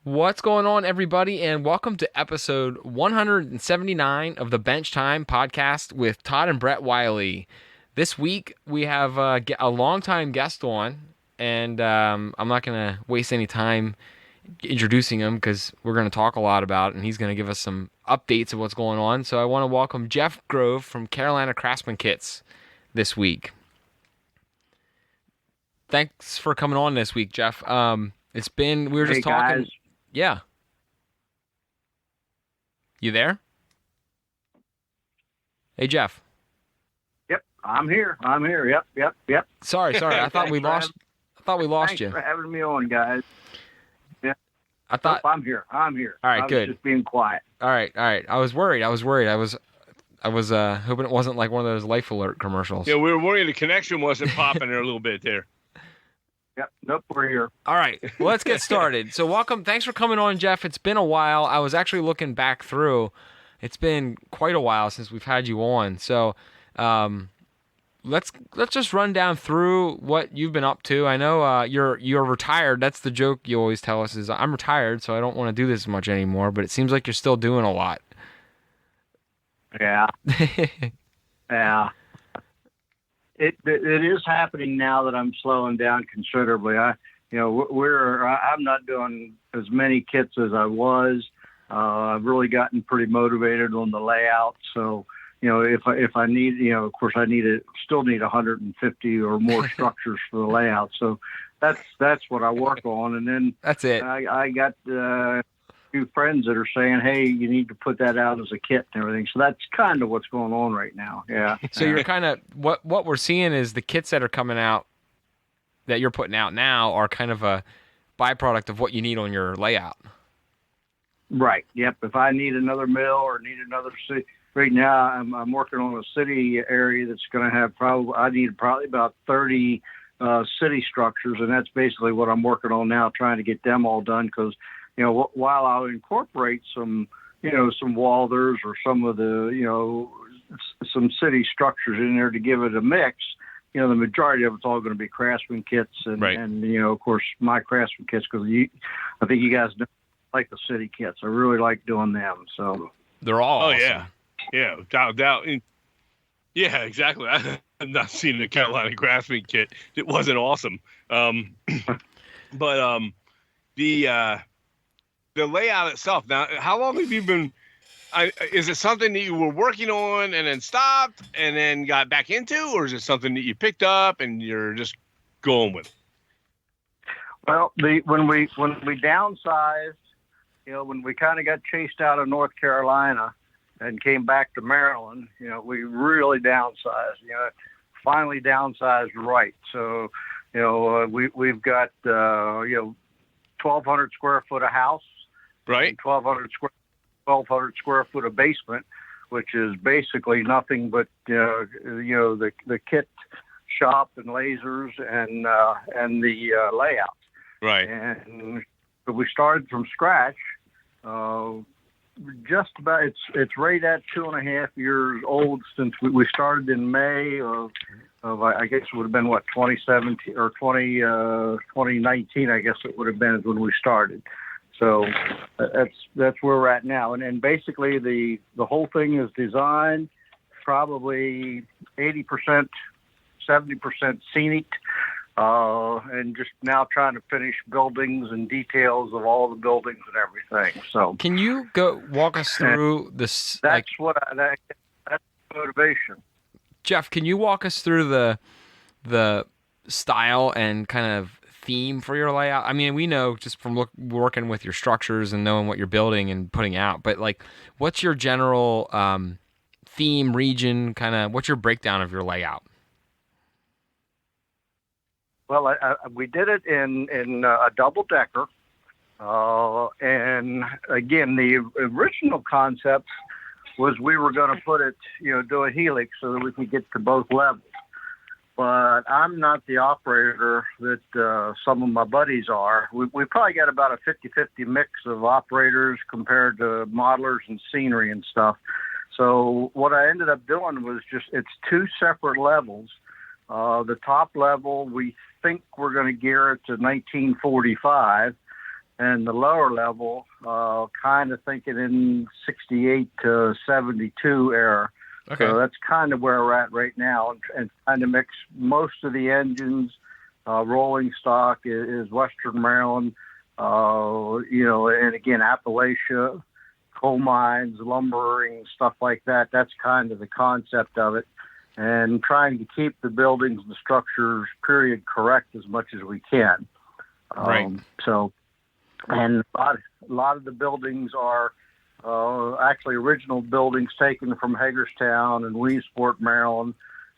What's going on, everybody, and welcome to episode 179 of the Bench Time podcast with Todd and Brett Wiley. This week, we have a longtime guest on, and I'm not going to waste any time introducing him because we're going to talk a lot about it, and he's going to give us some updates of what's going on. So I want to welcome Jeff Grove from Carolina Craftsman Kits this week. Thanks for coming on this week, Jeff. We were just talking. Guys. Yeah. You there? Hey, Jeff. Yep, I'm here. Yep. Sorry. I thought we lost. Thanks you. for having me on, guys. Yeah. I thought. I'm here. All right, I was good. just being quiet. All right. I was worried. I was hoping it wasn't like one of those Life Alert commercials. Yeah, we were worried the connection wasn't popping there a little bit there. Yep. Nope, we're here. All right, well, let's get started. So welcome. Thanks for coming on, Jeff. It's been a while. I was actually looking back through. It's been quite a while since we've had you on. So let's just run down through what you've been up to. I know you're retired. That's the joke you always tell us is I'm retired, so I don't want to do this much anymore. But it seems like you're still doing a lot. Yeah. Yeah. It is happening now that I'm slowing down considerably. I'm not doing as many kits as I was. I've really gotten pretty motivated on the layout. So, if I need, of course still need 150 or more structures for the layout. So that's what I work on. And then that's it. I got a few friends that are saying, hey, you need to put that out as a kit and everything. So that's kind of what's going on right now. Yeah. So you're kind of, what we're seeing is the kits that are coming out that you're putting out now are kind of a byproduct of what you need on your layout. Right. Yep. If I need another mill or need another city, right now I'm working on a city area that's going to have I need about 30 city structures. And that's basically what I'm working on now, trying to get them all done. Cause while I'll incorporate some Walders or some of the, some city structures in there to give it a mix, the majority of it's all going to be Craftsman Kits and, right. And of course, my Craftsman Kits, because I think you guys know, like the city kits. I really like doing them. So they're all awesome. Yeah, without doubt. Yeah, exactly. I've not seen the Carolina Craftsman Kit. It wasn't awesome. But the layout itself. Now, how long have you been? Is it something that you were working on and then stopped and then got back into, or is it something that you picked up and you're just going with? Well, when we downsized, when we kind of got chased out of North Carolina and came back to Maryland, we really downsized. Finally downsized right. So, we've got 1,200 square foot of house. Right. 1,200 square foot of basement, which is basically nothing but the kit shop and lasers and the layout. Right. And we started from scratch. Just about it's right at 2.5 years old since we started in May of I guess it would have been 2017 or 2019. I guess it would have been when we started. So that's where we're at now. And basically the whole thing is designed, probably 80%, 70% scenic, and just now trying to finish buildings and details of all the buildings and everything. So can you go walk us through this? That's that's motivation. Jeff, can you walk us through the style and kind of theme for your layout? I mean, we know just from working with your structures and knowing what you're building and putting out, but like, what's your general theme, region, kind of, what's your breakdown of your layout? Well, we did it in a double decker, and again, the original concept was we were going to put it, do a helix so that we could get to both levels. But I'm not the operator that some of my buddies are. We probably got about a 50-50 mix of operators compared to modelers and scenery and stuff. So what I ended up doing was it's two separate levels. The top level, we think we're going to gear it to 1945. and the lower level, kind of thinking in 68 to 72 era. Okay. So that's kind of where we're at right now, and trying to mix most of the engines. Rolling stock is Western Maryland, and again, Appalachia, coal mines, lumbering, stuff like that. That's kind of the concept of it, and trying to keep the buildings and the structures period correct as much as we can. Right. So, and a lot of the buildings are actually original buildings taken from Hagerstown and Williamsport, Maryland,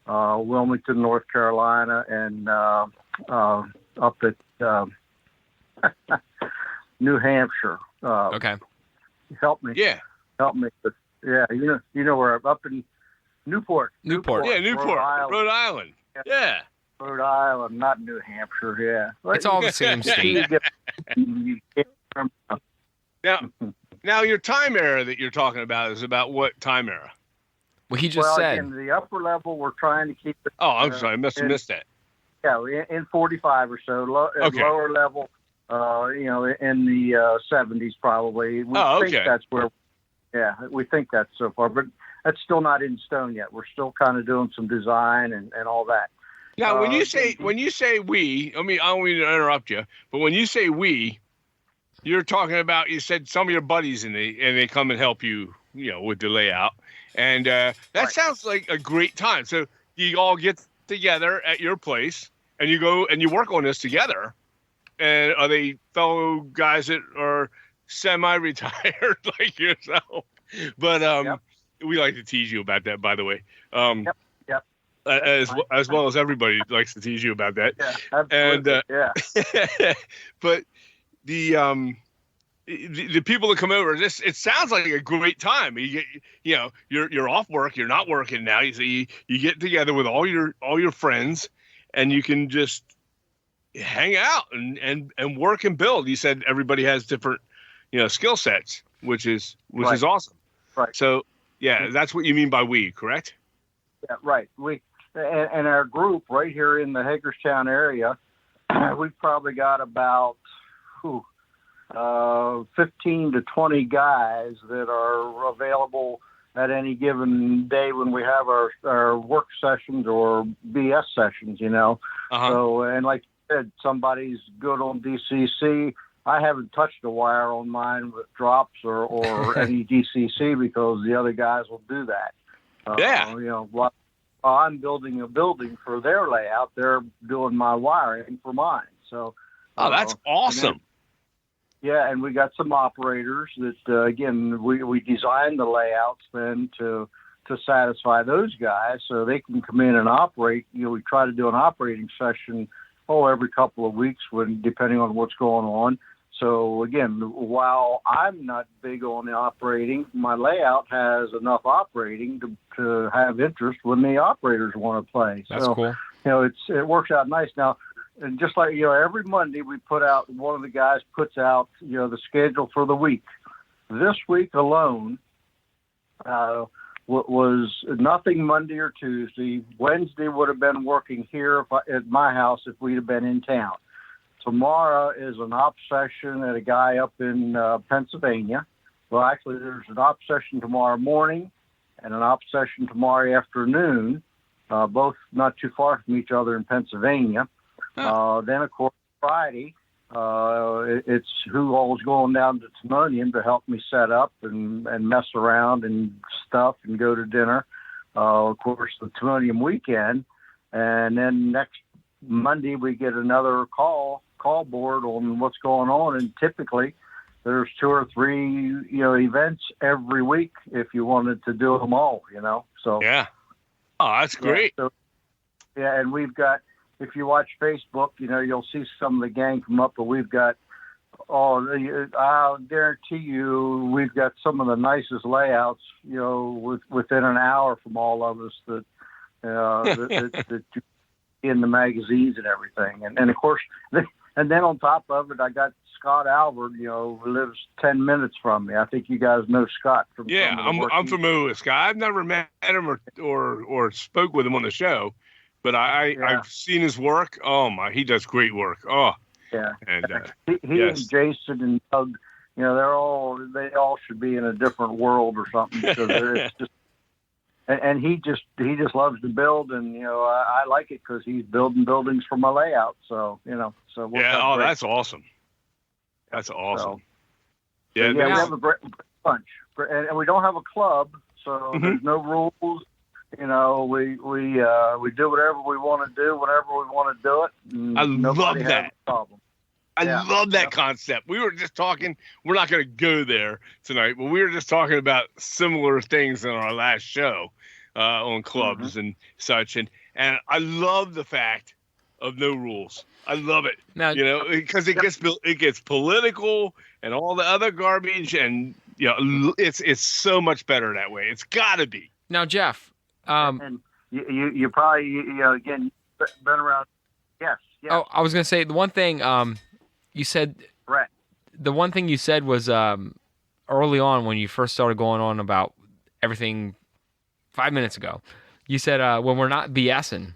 Wilmington, North Carolina, and up at New Hampshire. Okay. Help me. Yeah. Help me. But, yeah, you know where I'm up in Newport. Yeah, Newport, Rhode Island. Yeah. Rhode Island, not New Hampshire. Yeah. It's all the same state. Now, your time era that you're talking about is about what time era? Well, he just said. In the upper level, we're trying to keep it. Oh, I'm sorry. I must have missed that. Yeah, in 45 or so. Lower level, in the 70s probably. We think that's where. Yeah, we think that's so far, but that's still not in stone yet. We're still kind of doing some design and all that. Now, when you say we, I don't mean to interrupt you, but when you say we, you're talking about, you said some of your buddies and they come and help you, with the layout, and that right. Sounds like a great time. So you all get together at your place and you go and you work on this together. And are they fellow guys that are semi-retired like yourself? But yep. We like to tease you about that, by the way. Yep. As well as everybody likes to tease you about that. Yeah, absolutely. And but the people that come over, it sounds like a great time. You get, you're off work, you're not working now. You get together with all your friends, and you can just hang out and work and build. You said everybody has different, skill sets, which is awesome. Right. So yeah, that's what you mean by we, correct? Yeah, right. We and our group right here in the Hagerstown area, we've probably got about 15 to 20 guys that are available at any given day when we have our work sessions or BS sessions, Uh-huh. So, and like you said, somebody's good on DCC. I haven't touched a wire on mine with drops or any DCC because the other guys will do that. While I'm building a building for their layout, they're doing my wiring for mine. So, that's awesome. And we got some operators that, again, we designed the layouts then to satisfy those guys so they can come in and operate. We try to do an operating session, every couple of weeks depending on what's going on. So, again, while I'm not big on the operating, my layout has enough operating to have interest when the operators want to play. That's cool. It works out nice. Now, and just like, every Monday we put out, one of the guys puts out, the schedule for the week. This week alone was nothing Monday or Tuesday. Wednesday would have been working here at my house if we'd have been in town. Tomorrow is an op session at a guy up in Pennsylvania. Well, actually, there's an op session tomorrow morning and an op session tomorrow afternoon, both not too far from each other in Pennsylvania. Then, of course, Friday, it's who all's going down to Timonium to help me set up and mess around and stuff and go to dinner. Of course, the Timonium weekend. And then next Monday, we get another call board on what's going on. And typically, there's 2 or 3, events every week if you wanted to do them all, So yeah. Oh, that's great. And we've got, if you watch Facebook, you'll see some of the gang come up, but we've got, I'll guarantee you, we've got some of the nicest layouts, within an hour from all of us that you see in the magazines and everything. And of course, and then on top of it, I got Scott Albert, who lives 10 minutes from me. I think you guys know Scott. I'm familiar with Scott. I've never met him or spoke with him on the show. But I've seen his work. Oh my, he does great work. Oh, Yeah. And he yes. and Jason and Doug, they all should be in a different world or something, because it's just, and he just loves to build, and I like it because he's building buildings for my layout. So so we'll yeah. Oh, great. That's awesome. That's awesome. So, yeah, we have a great bunch, and we don't have a club, so there's no rules. We do whatever we want to do whenever we want to do it. I love that. Has a problem. I love that concept. We were just talking. We're not going to go there tonight, but we were just talking about similar things in our last show on clubs and such. And I love the fact of no rules. I love it. Now, because it gets political and all the other garbage, and it's so much better that way. It's got to be. Now, Jeff. And you probably again been around. Yes. Oh, I was going to say the one thing you said. Right. The one thing you said was early on when you first started going on about everything 5 minutes ago. You said when we're not BSing.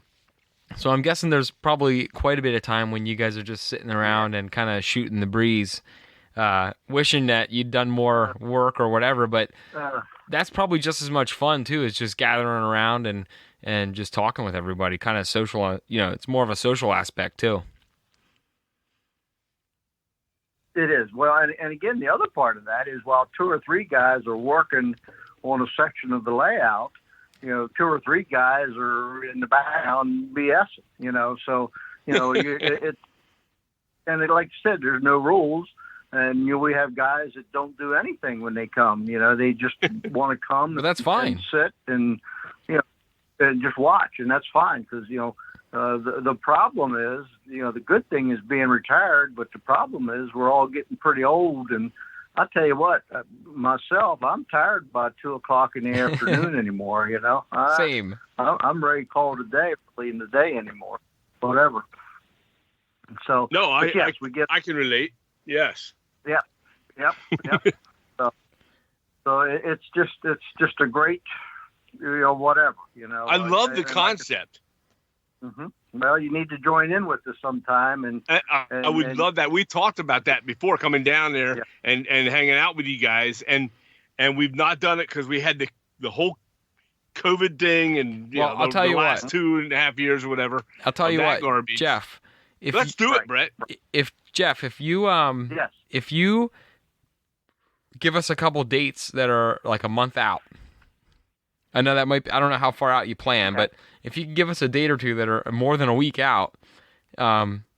So I'm guessing there's probably quite a bit of time when you guys are just sitting around and kind of shooting the breeze, wishing that you'd done more work or whatever. But that's probably just as much fun too. It's just gathering around and just talking with everybody, kind of social. It's more of a social aspect too. It is. Well, and again, the other part of that is while 2 or 3 guys are working on a section of the layout, 2 or 3 guys are in the background BSing. So it's and like you said, there's no rules. And we have guys that don't do anything when they come. They just want to come. But that's fine. And sit and and just watch, and that's fine because the problem is the good thing is being retired, but the problem is we're all getting pretty old. And I tell you what, myself, I'm tired by 2:00 in the afternoon anymore. Same. I'm ready to call it a day, early in the day anymore, whatever. So no, I can relate. Yes. Yep. So it's just a great, whatever, I love the concept. Well, you need to join in with us sometime, and I would love that. We talked about that before, coming down there and hanging out with you guys, and we've not done it because we had the whole COVID thing, and I'll tell you last what. 2.5 years or whatever. I'll tell you what, garbage. Jeff. Let's do it, Brett. If you give us a couple dates that are like a month out, I know that I don't know how far out you plan, but if you can give us a date or two that are more than a week out,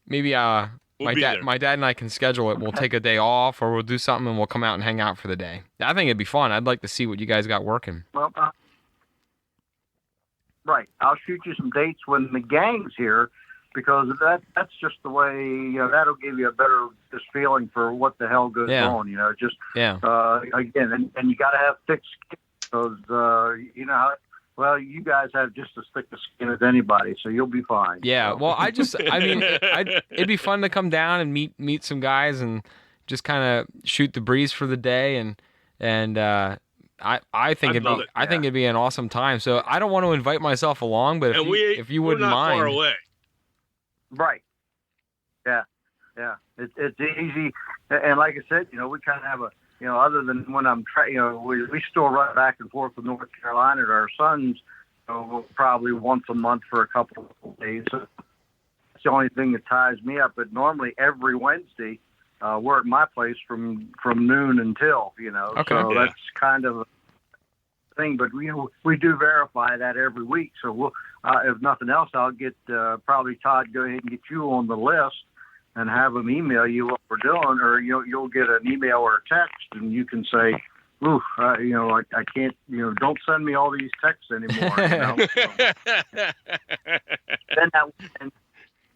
maybe my dad and I can schedule it. We'll take a day off, or we'll do something, and we'll come out and hang out for the day. I think it'd be fun. I'd like to see what you guys got working. Well, right. I'll shoot you some dates when the gang's here, because that's just the way, that'll give you a better just feeling for what the hell goes on, again, and you got to have thick skin, because, well, you guys have just as thick a skin as anybody, so you'll be fine. Yeah, well, it'd be fun to come down and meet some guys and just kind of shoot the breeze for the day, and I think it'd be an awesome time. So I don't want to invite myself along, but if you wouldn't mind. We're not far away. Right. Yeah. It's easy, and like I said, we kind of have a, other than when I'm we still run back and forth with North Carolina to our sons, probably once a month for a couple of days. So that's the only thing that ties me up. But normally every Wednesday, we're at my place from noon until, Okay. So that's kind of a thing. But we do verify that every week. So we'll, if nothing else, I'll get probably Todd go ahead and get you on the list and have them email you what we're doing, or you'll get an email or a text, and you can say, "Ooh, I can't, don't send me all these texts anymore." So, then that and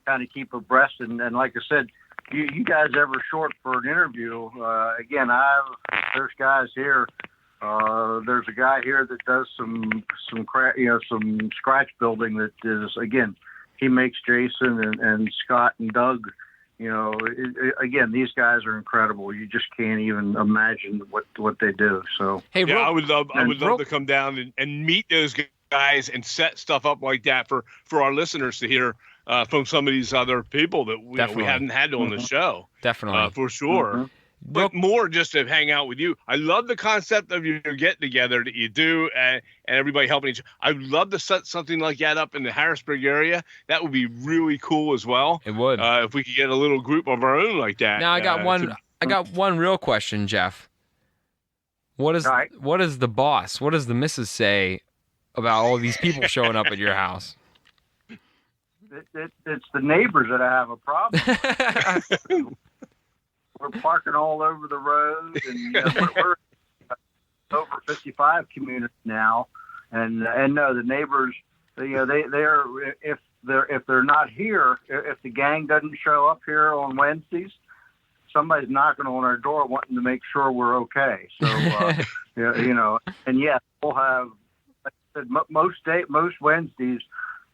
kind of keep abreast, and like I said, you guys ever short for an interview? Again, there's guys here. There's a guy here that does some scratch building that is, again, he makes Jason and Scott and Doug. Again, these guys are incredible. You just can't even imagine what they do. So, hey, I would love to come down and meet those guys and set stuff up like that for our listeners to hear. from some of these other people that we haven't had on the show. Definitely. For sure. But more just to hang out with you. I love the concept of your get together that you do and everybody helping each other. I'd love to set something like that up in the Harrisburg area. That would be really cool as well. It would. If we could get a little group of our own like that. Now I got one real question, Jeff. What does the boss, what does the missus say about all these people showing up at your house? It's the neighbors that I have a problem. We're parking all over the road, and we're over 55 community now, and no, the neighbors, they're if they're not here, if the gang doesn't show up here on Wednesdays, somebody's knocking on our door wanting to make sure we're okay. So and yes, we'll have, like I said, most Wednesdays,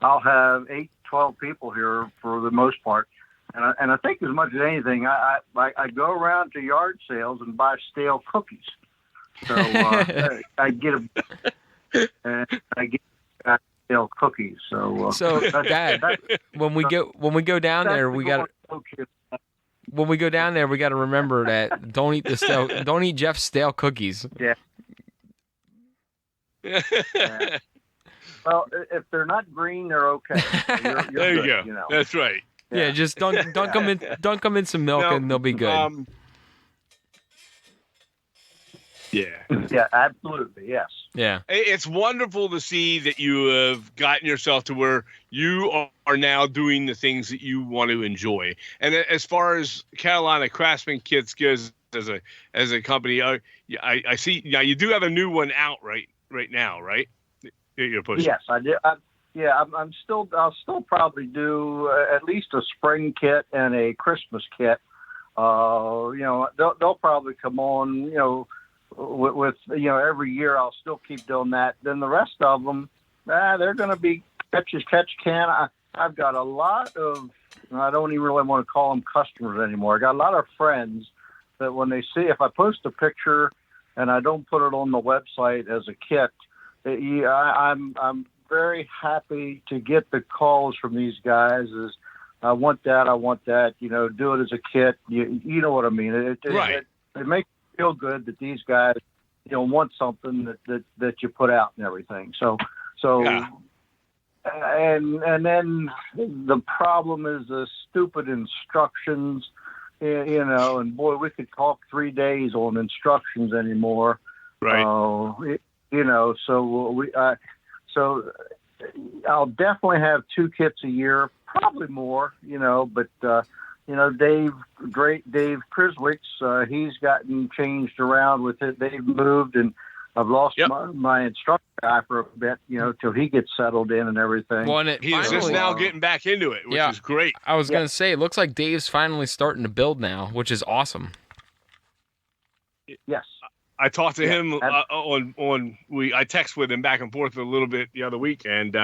I'll have 8-12 people here for the most part. And I think as much as anything, I go around to yard sales and buy stale cookies. So I get stale cookies. So Dad, when we go down there, we got to remember that don't eat Jeff's stale cookies. Yeah. Yeah. Well, if they're not green, they're okay. So you're there you good, go. That's right. Yeah, just dunk them in some milk and they'll be good. Yeah, absolutely, yes. Yeah. It's wonderful to see that you have gotten yourself to where you are now doing the things that you want to enjoy. And as far as Carolina Craftsman Kits goes as a company, I see now you do have a new one out right now, right? You're pushing. Yes, I do. I'll still probably do at least a spring kit and a Christmas kit. They'll probably come on, with every year I'll still keep doing that. Then the rest of them, they're going to be catch can. I've got a lot of, I don't even really want to call them customers anymore. I got a lot of friends that when they see, if I post a picture and I don't put it on the website as a kit, I'm very happy to get the calls from these guys is, I want that, do it as a kit. You know what I mean? It makes me feel good that these guys, want something that you put out and everything. So, yeah. And then the problem is the stupid instructions, and boy, we could talk 3 days on instructions anymore. Right. So I'll definitely have 2 kits a year, probably more, but, Dave Criswick's, he's gotten changed around with it. They've moved and I've lost my instructor guy for a bit, till he gets settled in and everything. Well, he's just now getting back into it, which is great. I was going to say, it looks like Dave's finally starting to build now, which is awesome. Yes. I talked to him I text with him back and forth a little bit the other week, and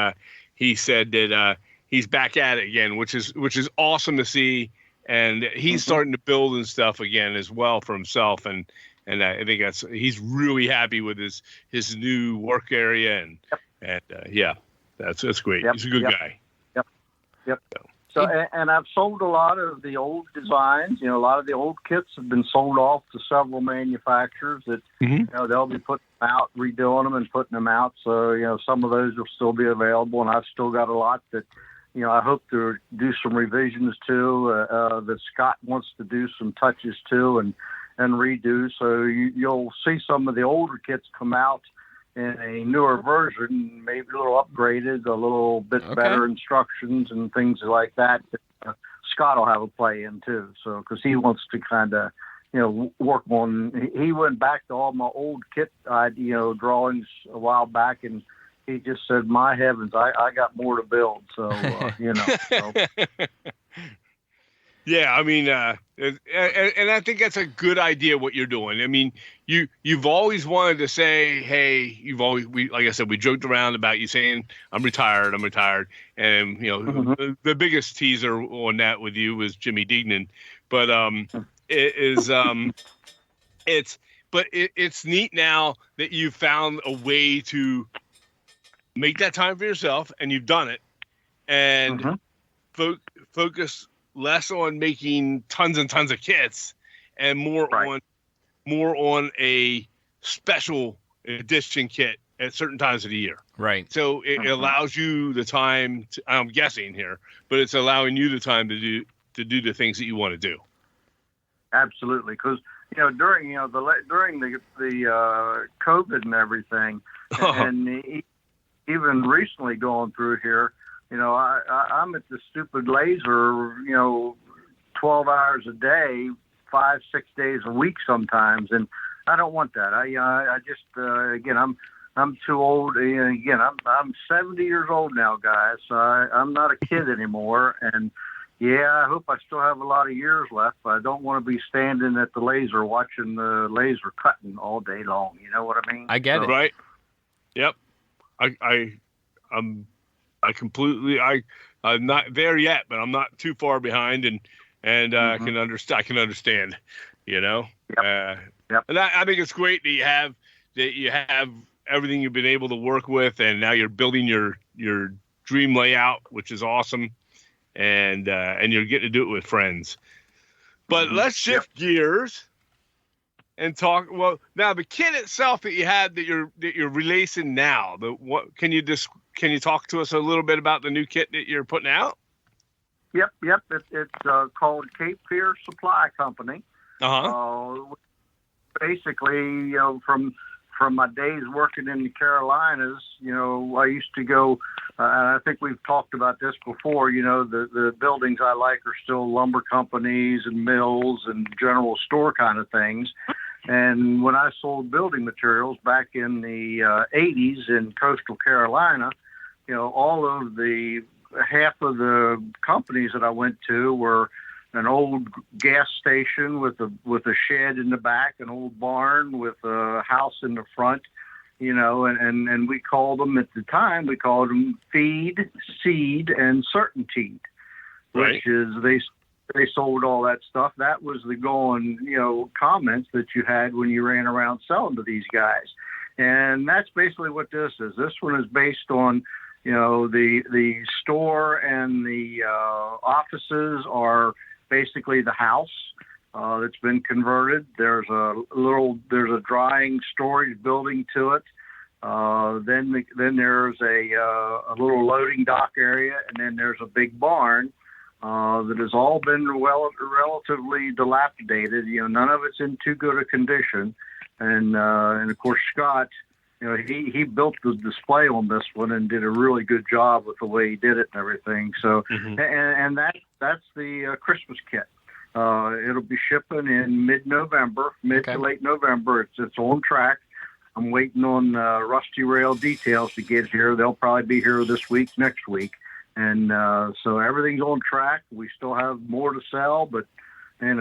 he said that he's back at it again, which is awesome to see, and he's starting to build and stuff again as well for himself, and I think he's really happy with his new work area, and that's great. He's a good guy. Yep. So, and I've sold a lot of the old designs. A lot of the old kits have been sold off to several manufacturers that, they'll be putting them out, redoing them and putting them out. So, some of those will still be available. And I've still got a lot that, I hope to do some revisions to, that Scott wants to do some touches to and redo. So you'll see some of the older kits come out in a newer version, maybe a little upgraded, a little bit better instructions and things like that. Scott will have a play in too. So, because he wants to kind of, work on. He went back to all my old kit, drawings a while back, and he just said, "My heavens, I got more to build." So, So. Yeah, I mean, and I think that's a good idea what you're doing. I mean, you've always wanted to say, hey, like I said, we joked around about you saying, I'm retired, and the biggest teaser on that with you was Jimmy Deignan, but it's neat now that you've found a way to make that time for yourself, and you've done it, and. focus less on making tons and tons of kits and more on a special edition kit at certain times of the year. Right. So it allows you the time to, I'm guessing here, but it's allowing you the time to do the things that you want to do. Absolutely. Because, during the COVID and everything, and even recently going through here, I'm at the stupid laser, 12 hours a day, 5-6 days a week sometimes. And I don't want that. I just, again, I'm too old. Again, I'm 70 years old now, guys. So I'm not a kid anymore. And yeah, I hope I still have a lot of years left, but I don't want to be standing at the laser watching the laser cutting all day long. You know what I mean? I get it. Right. Yep. I'm not there yet, but I'm not too far behind, and I can understand. Yep. And I think it's great that you have everything you've been able to work with, and now you're building your dream layout, which is awesome, and you're getting to do it with friends. But let's shift gears and talk. Well, now the kit itself that you had that you're releasing now. Can you talk to us a little bit about the new kit that you're putting out? Yep. It's called Cape Fear Supply Company. Basically, from my days working in the Carolinas, I used to go. I think we've talked about this before. The buildings I like are still lumber companies and mills and general store kind of things. And when I sold building materials back in the 80s in coastal Carolina, all of half of the companies that I went to were an old gas station with a shed in the back, an old barn with a house in the front, and we called them at the time, feed, seed, and certainty, which is they sold all that stuff. That was the going, comments that you had when you ran around selling to these guys. And that's basically what this is. This one is based on, the store and the offices are basically the house that's been converted. There's a drying storage building to it. Then there's a little loading dock area, and then there's a big barn that has all been relatively dilapidated. None of it's in too good a condition. And of course, Scott, he built the display on this one and did a really good job with the way he did it and everything. So, and that's the Christmas kit. It'll be shipping in mid-November, to late November. It's on track. I'm waiting on Rusty Rail Details to get here. They'll probably be here this week, next week. And so everything's on track. We still have more to sell, but and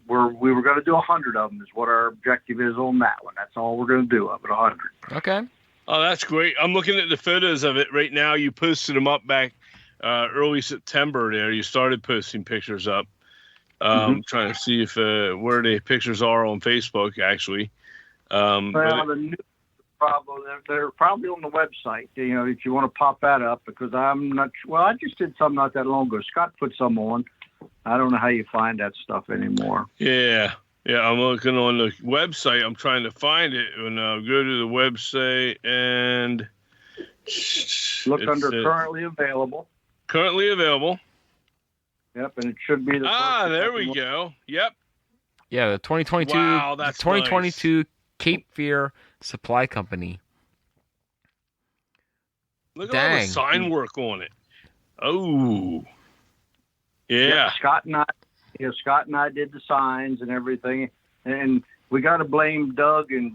we were going to do 100 of them is what our objective is on that one. That's all we're going to do of it, 100. Okay. Oh, that's great. I'm looking at the photos of it right now. You posted them up back early September there. You started posting pictures up. Trying to see if where the pictures are on Facebook, actually. The new problem, they're probably on the website, if you want to pop that up, because I'm not sure. Well, I just did some not that long ago. Scott put some on. I don't know how you find that stuff anymore. Yeah, I'm looking on the website. I'm trying to find it, and I'll go to the website and look under currently available. Currently available. Yep, and it should be the there we go. Yep. Yeah, the 2022. Wow, that's 2022 nice. Cape Fear Supply Company. Look at all the sign work on it. Oh. Yeah. Scott and I did the signs and everything, and we got to blame Doug and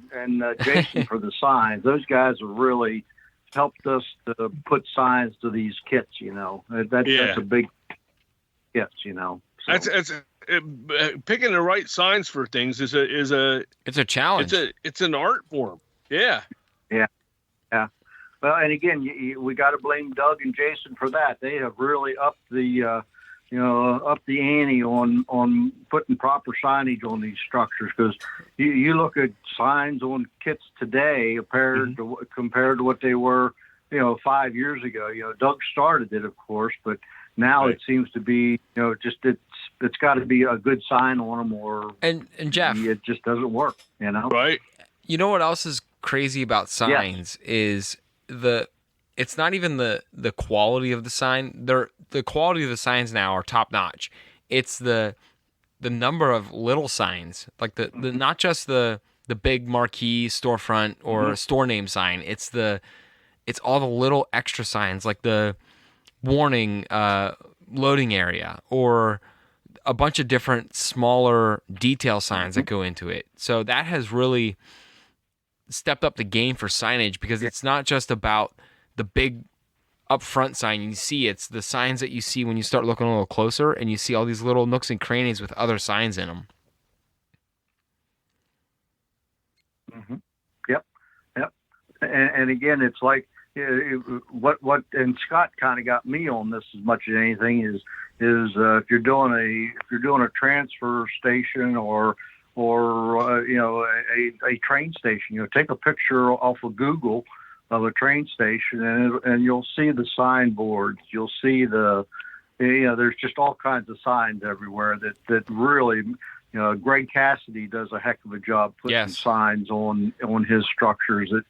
Jason for the signs. Those guys have really helped us to put signs to these kits. That's a big kits. So. That's picking the right signs for things is a challenge. It's an art form. Yeah. Well, and again, we got to blame Doug and Jason for that. They have really upped the ante on putting proper signage on these structures, because you look at signs on kits today compared to what they were 5 years ago. Doug started it, of course, but Now Right. it seems to be, just it's got to be a good sign on them, or And Jeff, it just doesn't work. Right. you know what else is crazy about signs is it's not even the quality of the sign. The quality of the signs now are top notch. It's the number of little signs, like the not just the big marquee storefront or store name sign. It's all the little extra signs, like the warning, loading area, or a bunch of different smaller detail signs that go into it. So that has really stepped up the game for signage, because it's not just about the big upfront sign you see. It's the signs that you see when you start looking a little closer, and you see all these little nooks and crannies with other signs in them. Yep. And again, it's like, what and Scott kind of got me on this as much as anything is if you're doing a transfer station or a train station, take a picture off of Google of a train station, and you'll see the signboards, you'll see there's just all kinds of signs everywhere that really, Greg Cassidy does a heck of a job putting signs on his structures that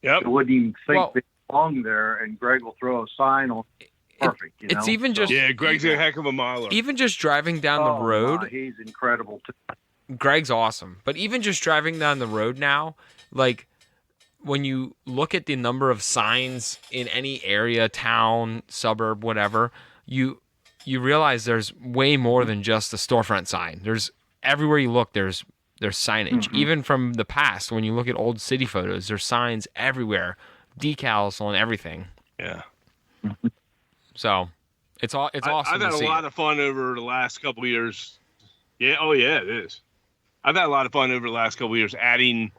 you wouldn't even think they belong there, and Greg will throw a sign on. Perfect. It's even just Greg's a heck of a miler. Even just driving down the road, he's incredible too. Greg's awesome. But even just driving down the road now, like when you look at the number of signs in any area, town, suburb, whatever, you realize there's way more than just a storefront sign. There's everywhere you look, there's signage. Even from the past, when you look at old city photos, there's signs everywhere, decals on everything. Yeah. So it's awesome. I've had a lot of fun over the last couple of years. Yeah. Oh yeah, it is. I've had a lot of fun over the last couple of years adding,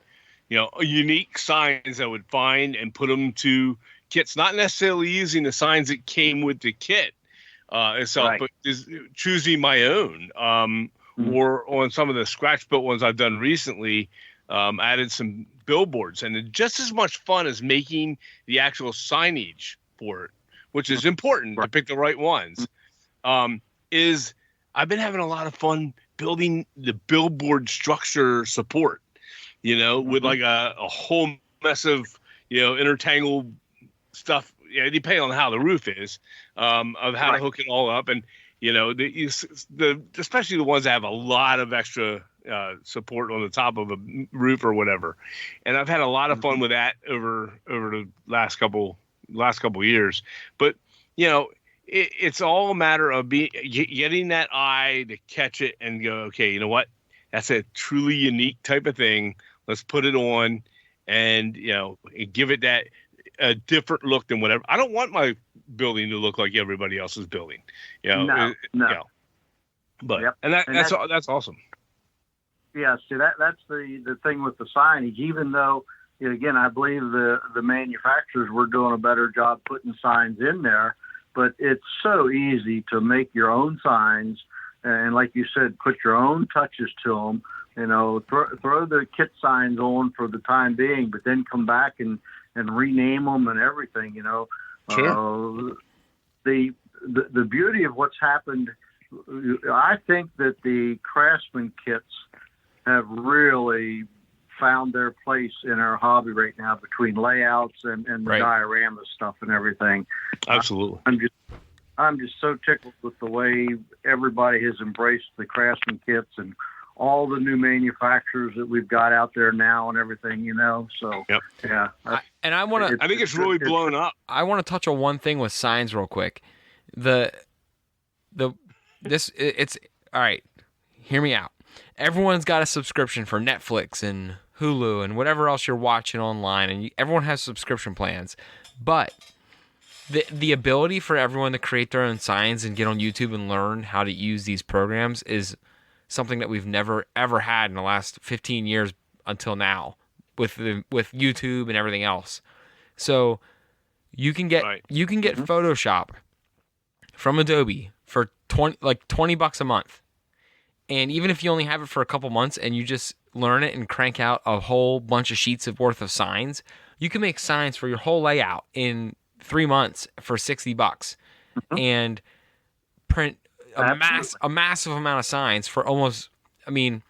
unique signs I would find and put them to kits, not necessarily using the signs that came with the kit itself, but just choosing my own. Or on some of the scratch built ones I've done recently, added some billboards, and just as much fun as making the actual signage for it, which is important to pick the right ones, is I've been having a lot of fun building the billboard structure support, with like a whole mess of, intertangled stuff, depending on how the roof is, of how to hook it all up. And, especially the ones that have a lot of extra support on the top of a roof or whatever. And I've had a lot of fun with that over the last couple years. But, it's all a matter of getting that eye to catch it and go, okay, you know what? That's a truly unique type of thing. Let's put it on and, give it that a different look than whatever. I don't want my building to look like everybody else's building, No. But that's awesome. Yeah, see that's the thing with the signage. Even though, again, I believe the manufacturers were doing a better job putting signs in there, but it's so easy to make your own signs, and like you said, put your own touches to them. Throw the kit signs on for the time being, but then come back and rename them and everything. Sure. The beauty of what's happened, I think that the Craftsman Kits have really found their place in our hobby right now, between layouts and the diorama stuff and everything. Absolutely. I'm just so tickled with the way everybody has embraced the Craftsman Kits and all the new manufacturers that we've got out there now and everything, So yeah. I think it's really blown up. I want to touch on one thing with signs real quick. It's all right. Hear me out. Everyone's got a subscription for Netflix and Hulu and whatever else you're watching online, and everyone has subscription plans. But the ability for everyone to create their own signs and get on YouTube and learn how to use these programs is something that we've never ever had in the last 15 years until now, with YouTube and everything else. So you can get Photoshop from Adobe for $20 a month. And even if you only have it for a couple months and you just learn it and crank out a whole bunch of sheets worth of signs, you can make signs for your whole layout in 3 months for $60. And print a massive amount of signs for almost. I mean,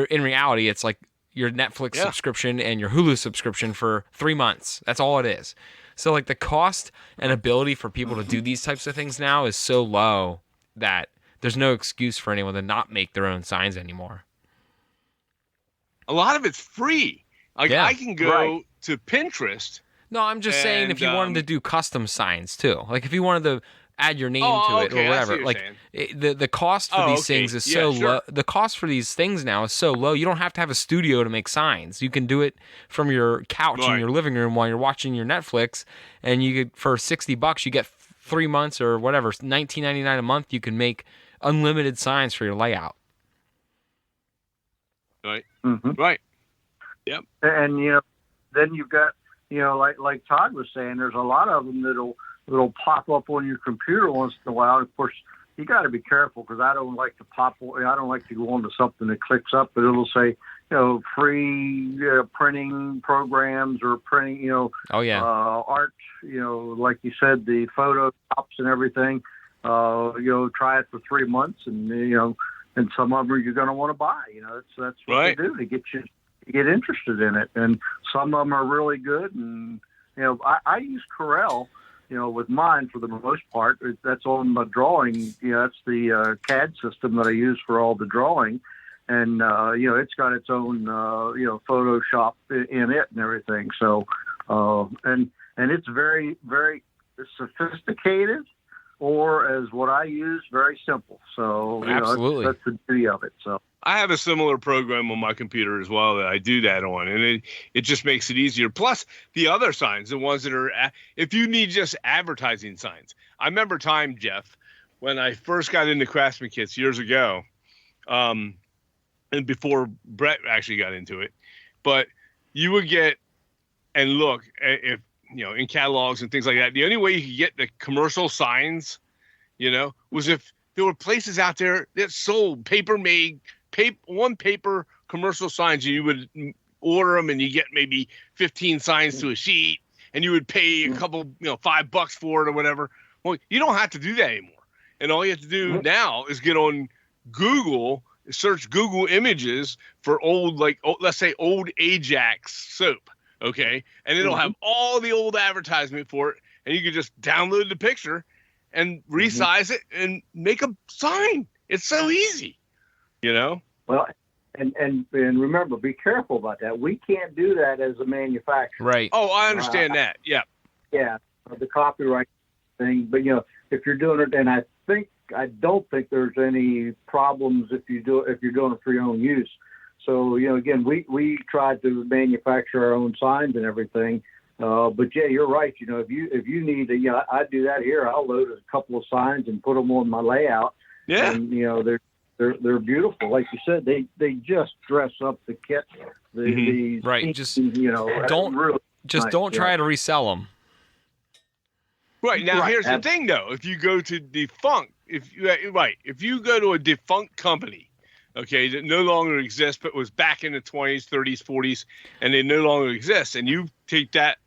in reality, it's like your Netflix subscription and your Hulu subscription for 3 months. That's all it is. So like the cost and ability for people to do these types of things now is so low that there's no excuse for anyone to not make their own signs anymore. A lot of it's free. Like I can go to Pinterest. No, I'm just saying if you wanted to do custom signs too, like if you wanted to add your name to it or whatever, like the cost for these things is so low. The cost for these things now is so low. You don't have to have a studio to make signs. You can do it from your couch in your living room while you're watching your Netflix, and you could, for $60 you get 3 months or whatever, $19.99 a month. You can make unlimited signs for your layout. Right. Mm-hmm. Right. Yep. And then you've got like Todd was saying, there's a lot of them that'll pop up on your computer once in a while. Of course, you got to be careful because I don't like to go onto something that clicks up, but it'll say, free printing programs or printing, art, like you said, the Photoshops and everything. Try it for 3 months, and and some of them you're going to want to buy. That's what they do to get you to get interested in it. And some of them are really good. And I use Corel. With mine for the most part. That's on my drawing. That's the CAD system that I use for all the drawing, and it's got its own Photoshop in it and everything. So and it's very, very sophisticated, or as what I use, very simple. So absolutely, that's the beauty of it. So I have a similar program on my computer as well that I do that on, and it just makes it easier. Plus the other signs, the ones that are, if you need just advertising signs. I remember time, Jeff, when I first got into Craftsman Kits years ago, and before Brett actually got into it, but you would get and look if in catalogs and things like that. The only way you could get the commercial signs, was if there were places out there that sold paper-made paper commercial signs, and you would order them and you get maybe 15 signs to a sheet, and you would pay a couple, $5 for it or whatever. Well, you don't have to do that anymore. And all you have to do now is get on Google, search Google Images for let's say old Ajax soap. Okay. And it'll have all the old advertisement for it. And you can just download the picture and resize it and make a sign. It's so easy, Well, and remember, be careful about that. We can't do that as a manufacturer. Right. Oh, I understand that. Yeah. Yeah. The copyright thing. But, if you're doing it, and I don't think there's any problems if you're doing it for your own use. So, again, we tried to manufacture our own signs and everything. But yeah, you're right. If you need to, I do that here. I'll load a couple of signs and put them on my layout. Yeah. And, they're beautiful. Like you said, they just dress up the kit. The right. Just don't really don't try to resell them. Right. Now, here's the thing, though. If you go to if you go to a defunct company, okay, that no longer exists, but was back in the 20s, 30s, 40s, and they no longer exist, and you take that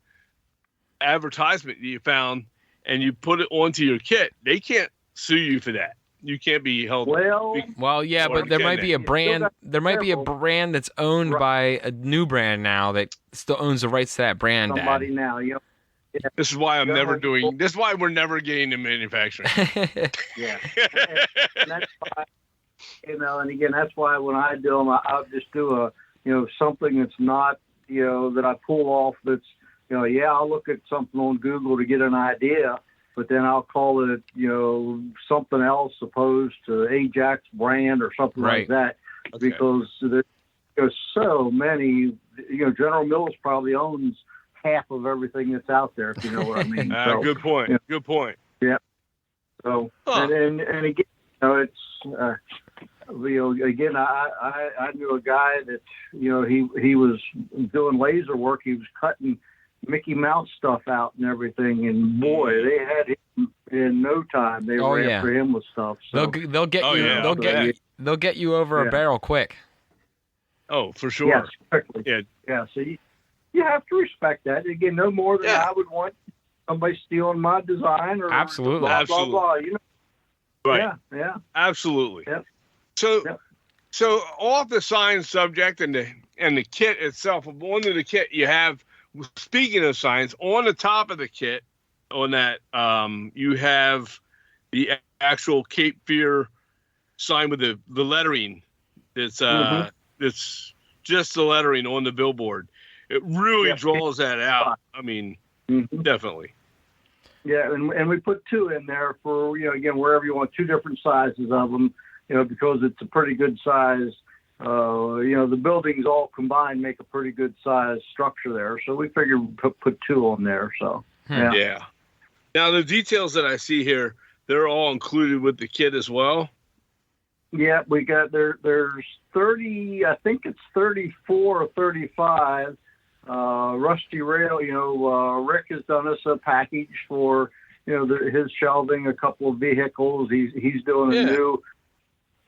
advertisement that you found and you put it onto your kit, they can't sue you for that. You can't be held. Well, yeah, but there might be a brand. There might be a brand that's owned by a new brand now that still owns the rights to that brand. Somebody now, Yeah. This is why I'm never doing. This is why we're never getting into manufacturing. Yeah, and that's why, and again, that's why when I do them, I'll just do something that's not, that I pull off. That's, I'll look at something on Google to get an idea. But then I'll call it, something else opposed to Ajax brand or something like that, because there's so many. General Mills probably owns half of everything that's out there, if you know what I mean. Good point. Good point. Yeah. So and again, it's again, I knew a guy that he was doing laser work. He was cutting Mickey Mouse stuff out and everything, and boy, they had him in no time. They were after him with stuff. So. They'll get you. Yeah. They'll get you over a barrel quick. Oh, for sure. Yes, quickly. Yeah. Yeah. So you have to respect that. Again, no more than I would want somebody stealing my design or absolutely. blah, blah, blah. Right. Yeah. Absolutely. Yep. So, Yep. so off the sign subject and the kit itself, under the kit you have. Speaking of signs, on the top of the kit, on that you have the actual Cape Fear sign with the lettering. It's just the lettering on the billboard. It really draws that out. I mean, definitely. Yeah, and we put 2 in there for, again, wherever you want, 2 different sizes of them, because it's a pretty good size. The buildings all combined make a pretty good size structure there. So we figured we'd put 2 on there. So, yeah. Yeah. Now, the details that I see here, they're all included with the kit as well. Yeah, we got there's 30, I think it's 34 or 35. Rusty Rail, Rick has done us a package for, his shelving, a couple of vehicles. He's doing a new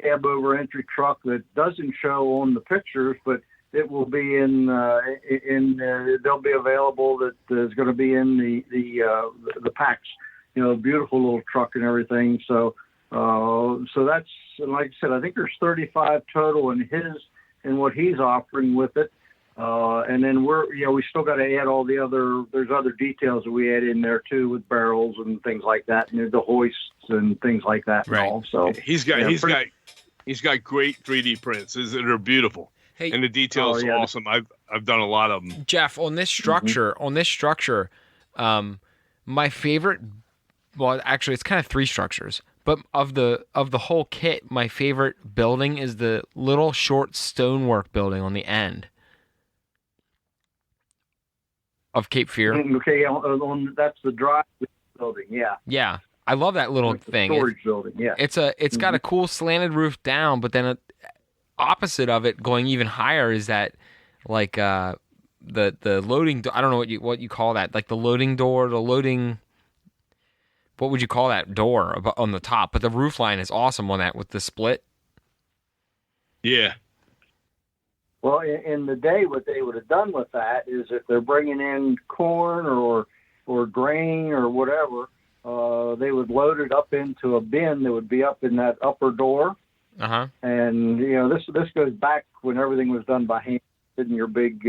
cab over entry truck that doesn't show on the pictures, but it will be they'll be available. That is going to be in the packs. Beautiful little truck and everything. So that's, like I said, I think there's 35 total in what he's offering with it. And then we still got to add all there's other details that we add in there too, with barrels and things like that, and the hoists and things like that. Right. And all. So he's got great 3D prints. They're beautiful. Hey, and the details are awesome. I've done a lot of them. Jeff, on this structure, my favorite, well, actually it's kind of 3 structures, but of the whole kit, my favorite building is the little short stonework building on the end of Cape Fear. Okay, that's the drive building. Yeah. Yeah, I love that little thing. Storage building. Yeah. It's got a cool slanted roof down, but then opposite of it, going even higher, is that like the loading. I don't know what you call that. Like the loading door, What would you call that door on the top? But the roof line is awesome on that with the split. Yeah. Well, in the day, what they would have done with that is if they're bringing in corn or grain or whatever, they would load it up into a bin that would be up in that upper door. Uh-huh. And, this goes back when everything was done by hand in your big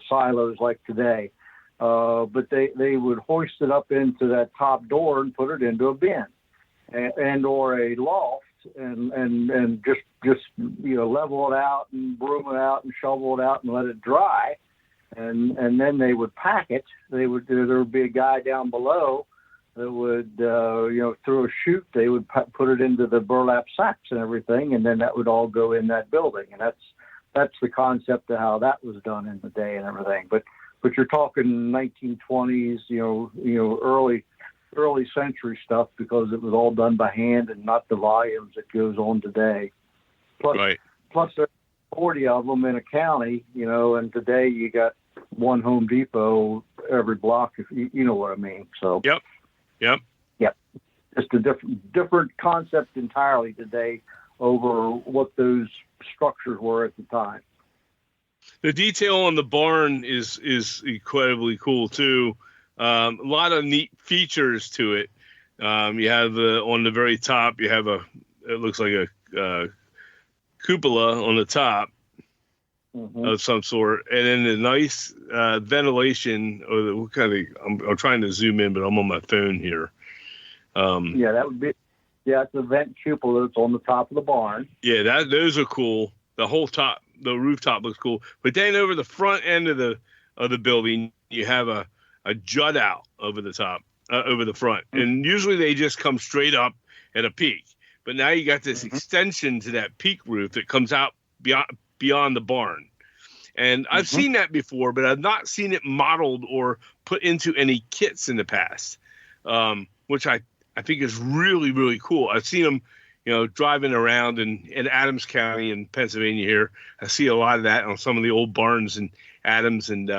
silos like today. But they would hoist it up into that top door and put it into a bin and or a loft and just level it out and broom it out and shovel it out and let it dry. And then they would pack it. There would be a guy down below that would, through a chute, they would put it into the burlap sacks and everything. And then that would all go in that building. And that's the concept of how that was done in the day and everything. But you're talking 1920s, early century stuff, because it was all done by hand and not the volumes that goes on today. Plus there's 40 of them in a county, and today you got one Home Depot every block, if you know what I mean. So Yep. Just a different concept entirely today over what those structures were at the time. The detail on the barn is incredibly cool too. A lot of neat features to it. You have on the very top, you have it looks like a cupola on the top of some sort, and then the nice ventilation. Or what kind of? I'm trying to zoom in, but I'm on my phone here. That would be. Yeah, it's a vent cupola that's on the top of the barn. Yeah, those are cool. The whole top, the rooftop looks cool. But then over the front end of the building, you have a jut out over the top, over the front. And usually they just come straight up at a peak. But now you got this extension to that peak roof that comes out beyond the barn. And I've seen that before, but I've not seen it modeled or put into any kits in the past, which I think is really, really cool. I've seen them, driving around in Adams County in Pennsylvania here. I see a lot of that on some of the old barns in Adams and,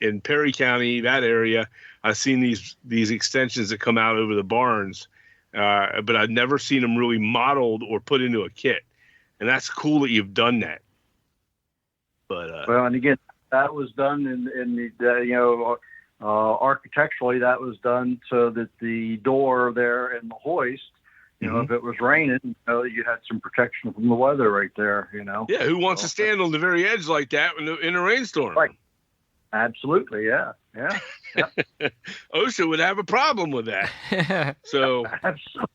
in Perry County, that area. I've seen these extensions that come out over the barns, but I've never seen them really modeled or put into a kit. And that's cool that you've done that. But well, and again, that was done in the architecturally, that was done so that the door there in the hoist, if it was raining, you had some protection from the weather right there. Yeah, who wants to stand on the very edge like that in a rainstorm? Right. Absolutely, yeah. OSHA would have a problem with that. So, Absolutely.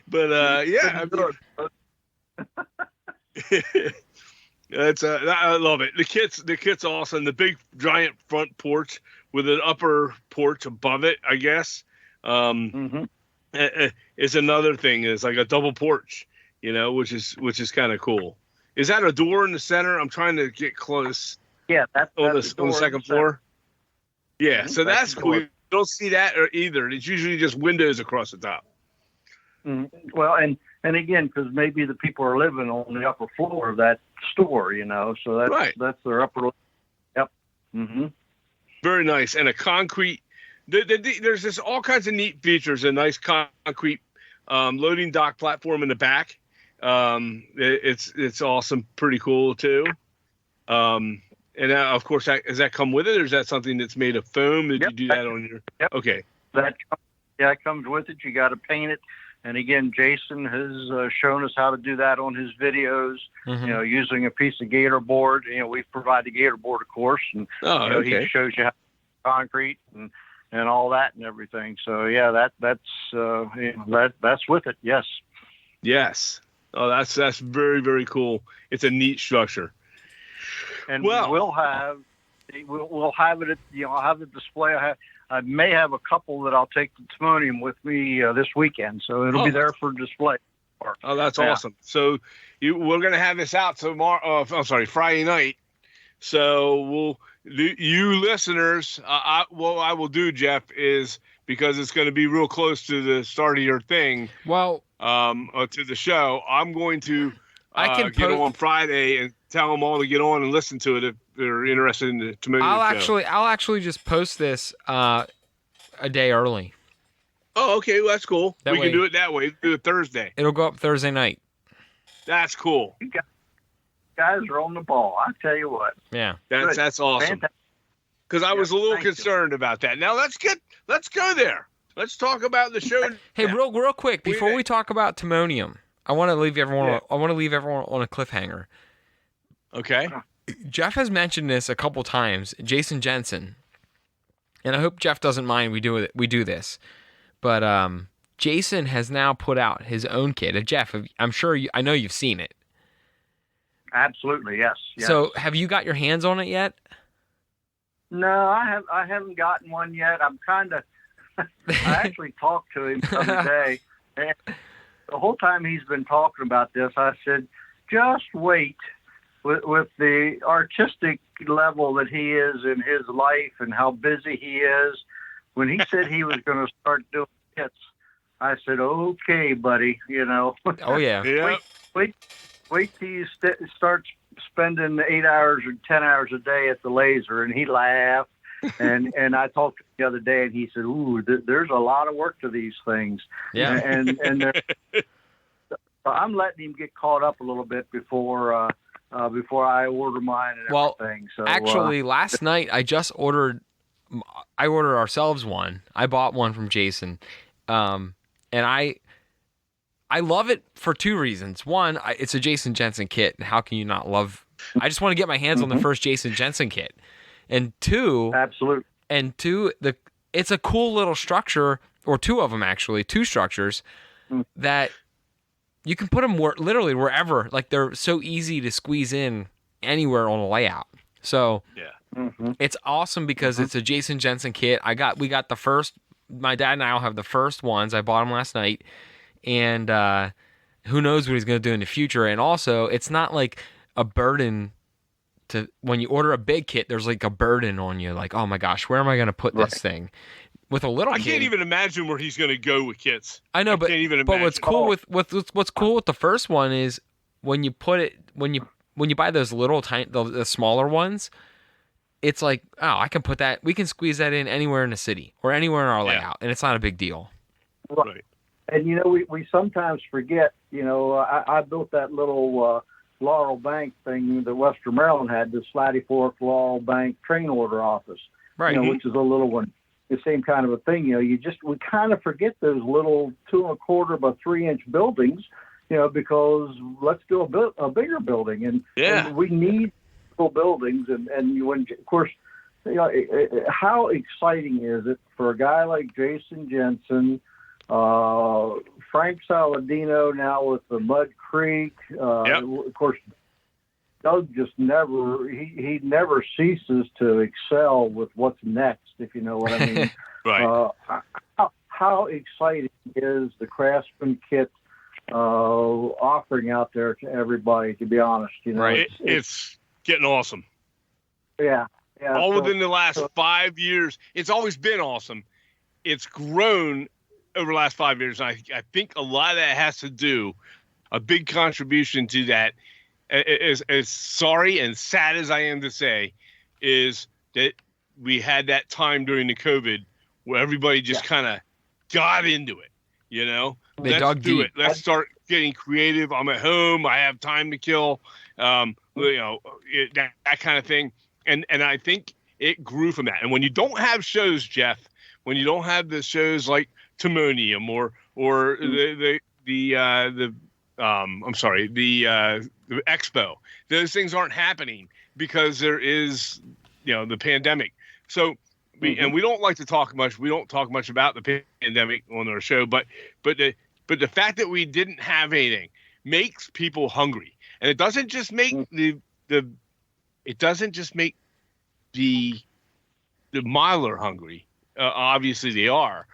but I love it. The kit's awesome. The big giant front porch with an upper porch above it, I guess. Is another thing. It's like a double porch, which is kind of cool. Is that a door in the center? I'm trying to get close. Yeah, that's on the second floor. Yeah, so that's cool. You don't see that either. It's usually just windows across the top. Well, and again, because maybe the people are living on the upper floor of that store, so that's right. That's their upper. Yep. Very nice, and a concrete. There's just all kinds of neat features. A nice concrete loading dock platform in the back. It's awesome, pretty cool too. And of course, does that come with it, or is that something that's made of foam? Did you do that on your? Yep. Okay. It comes with it. You got to paint it. And again, Jason has shown us how to do that on his videos. Using a piece of gator board. We provide the gator board, of course, and he shows you how to concrete and all that and everything. So yeah, that's with it. Yes. Yes. Oh, that's very, very cool. It's a neat structure. And we'll have it at, I'll have the display. I may have a couple that I'll take to Timonium with me this weekend, so it'll be there for display. Oh, that's awesome. So we're going to have this out tomorrow. Friday night. So you listeners, what I will do, Jeff, is because it's going to be real close to the start of your thing. Well, to the show, I'm going to get on Friday and tell them all to get on and listen to it if they're interested in the Timonium show. I'll actually just post this a day early. Oh, okay. Well, that's cool. We can do it that way. Do it Thursday. It'll go up Thursday night. That's cool. You guys are on the ball. I tell you what. Yeah. That's awesome. Because I was a little concerned about that. Now let's go there. Let's talk about the show. Hey, real quick before we talk about Timonium, I want to leave everyone. I want to leave everyone on a cliffhanger. Okay. Jeff has mentioned this a couple times. Jason Jensen, and I hope Jeff doesn't mind we do this, but Jason has now put out his own kit. Jeff, I know you've seen it. Absolutely, yes. So, have you got your hands on it yet? No, I haven't gotten one yet. I'm kind of. I actually talked to him the other day, and the whole time he's been talking about this, I said, just wait. With the artistic level that he is in his life and how busy he is, when he said he was going to start doing kits, I said, "Okay, buddy, Oh yeah. Wait till you start spending 8 hours or 10 hours a day at the laser." And he laughed. and I talked to him the other day, and he said, "Ooh, there's a lot of work to these things." Yeah. And so I'm letting him get caught up a little bit before I order mine and everything. So actually, last night I just ordered. I ordered ourselves one. I bought one from Jason, and I love it for two reasons. One, it's a Jason Jensen kit. How can you not love? I just want to get my hands on the first Jason Jensen kit, and two, absolutely. And two, it's a cool little structure, or two of them actually, two structures that. You can put them literally wherever. Like, they're so easy to squeeze in anywhere on a layout. So it's awesome because it's a Jason Jensen kit. We got the first. My dad and I will have the first ones. I bought them last night, and who knows what he's going to do in the future. And also, it's not like a burden to when you order a big kit. There's like a burden on you. Like, oh my gosh, where am I going to put this thing? With a little, I can't even imagine where he's going to go with kits. I know, but what's cool what's cool with the first one is when you buy those little the smaller ones, it's like, oh, I can put that. We can squeeze that in anywhere in the city or anywhere in our layout, and it's not a big deal. Right. And we sometimes forget. I built that little Laurel Bank thing that Western Maryland had, the Slatty Fork Laurel Bank train order office, Right. which is a little one. The same kind of a thing, we kind of forget those little 2 1/4 by 3-inch buildings, because let's do a bigger building, and we need little buildings, and when, of course, how exciting is it for a guy like Jason Jensen, Frank Salondino now with the Mud Creek, of course, Doug just he never ceases to excel with what's next, if you know what I mean. Right. How exciting is the Craftsman Kit offering out there to everybody, to be honest? Right. It's getting awesome. Yeah. All within the last 5 years. It's always been awesome. It's grown over the last 5 years. I think a lot of that has to do, a big contribution to that, as sorry and sad as I am to say, is that we had that time during the COVID where everybody just kind of got into it, They dug do deep. it. Let's start getting creative. I'm at home. I have time to kill, that kind of thing. And I think it grew from that. And when you don't have shows, Jeff, when you don't have the shows like Timonium or the expo, those things aren't happening because there is, the pandemic. So we don't like to talk much. We don't talk much about the pandemic on our show, but the fact that we didn't have anything makes people hungry. And it doesn't just make the miler hungry. Obviously they are.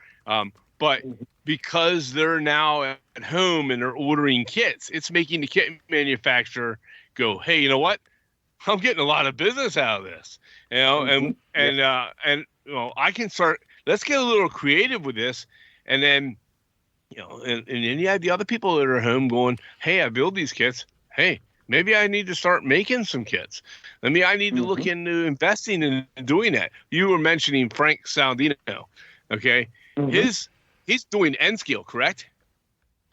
But because they're now at home and they're ordering kits, it's making the kit manufacturer go, hey, you know what? I'm getting a lot of business out of this, and I can start, let's get a little creative with this. And then, and then you have the other people that are at home going, hey, I build these kits. Hey, maybe I need to start making some kits. I need to look into investing in doing that. You were mentioning Frank Salondino. Okay. He's doing N scale, correct?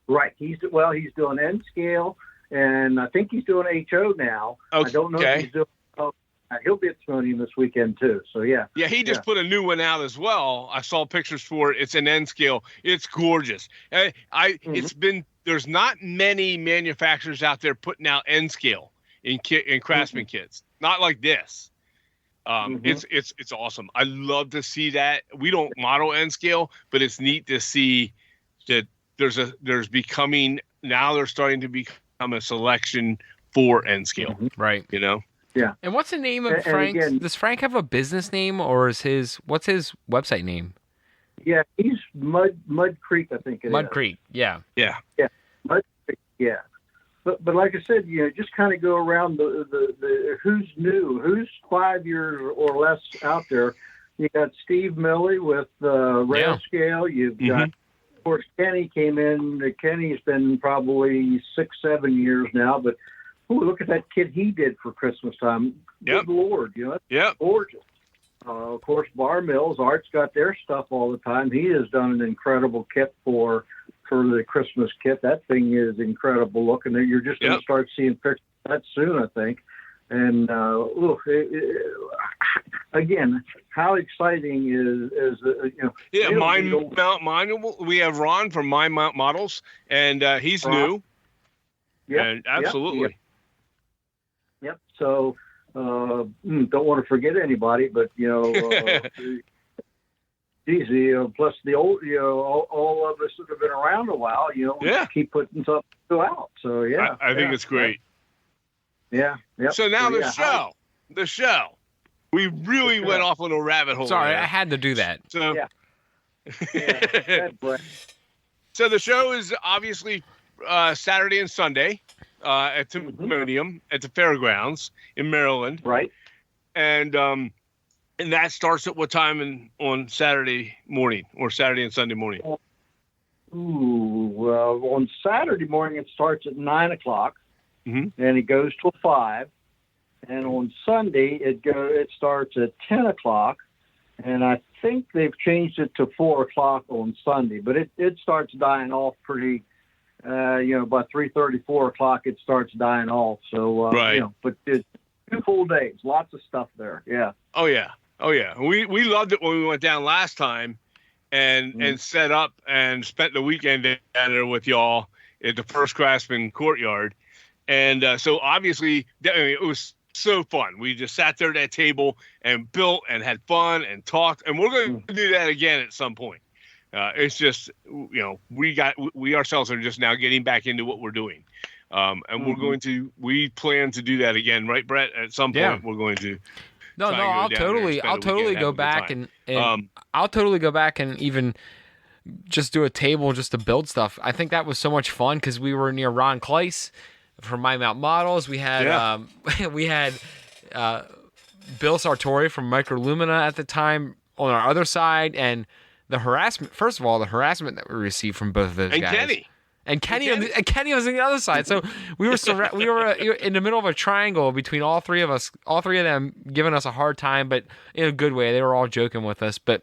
Right. He's doing N scale, and I think he's doing HO now. Okay. I don't know if he's doing. He'll be at Timonium this weekend too. So yeah. Yeah, he just put a new one out as well. I saw pictures for it. It's an N scale. It's gorgeous. It's been, there's not many manufacturers out there putting out N scale in Craftsman kits. Not like this. It's awesome. I love to see that. We don't model N scale, but it's neat to see that they're starting to become a selection for N scale. Right. Yeah. And what's the name of Frank's? Again, does Frank have a business name, or what's his website name? Yeah, he's Mud Creek, I think it is. Mud Creek. Yeah. Yeah. Mud Creek. Yeah. But like I said, just kind of go around the who's new, who's 5 years or less out there. You got Steve Milley with rail scale. You've got, of course, Kenny came in. Kenny's been probably 6-7 years now, but look at that kit he did for Christmas time. Good Lord, that's gorgeous. Of course, Bar Mills, Art's got their stuff all the time. He has done an incredible kit for the Christmas kit. That thing is incredible looking. You're just going to start seeing pictures of that soon, I think. And again, how exciting is mine. We have Ron from Mine Mount Models, and he's new. Yeah, absolutely. Yep. So don't want to forget anybody, but easy. Plus the old, all of us that have been around a while, keep putting something out. So I think it's great. Yeah. Yep. So now the show. We really went off on a rabbit hole. Sorry, there. I had to do that. So yeah. So the show is obviously Saturday and Sunday. At Timonium at the fairgrounds in Maryland, right? And that starts at what time on Saturday morning or Saturday and Sunday morning? On Saturday morning it starts at 9:00, and it goes till 5. And on Sunday it starts at 10:00, and I think they've changed it to 4:00 on Sunday. But it starts dying off pretty. by 3:30, 4 o'clock, it starts dying off. So, right. But it's 2 full days, lots of stuff there. Yeah. Oh yeah. We loved it when we went down last time, and set up and spent the weekend down there with y'all at the first Craftsman Courtyard, and so obviously it was so fun. We just sat there at that table and built and had fun and talked, and we're going to do that again at some point. It's just, we ourselves are just now getting back into what we're doing. And we plan to do that again, right, Brett? At some point, we're going to. I'll totally go back and I'll totally go back and even just do a table just to build stuff. I think that was so much fun because we were near Ron Kleiss from My Mount Models. We had Bill Sartori from Microlumina at the time on our other side, and the harassment that we received from both of those guys. Kenny was on the other side. So we were in the middle of a triangle between all three of us, all three of them giving us a hard time, but in a good way. They were all joking with us. But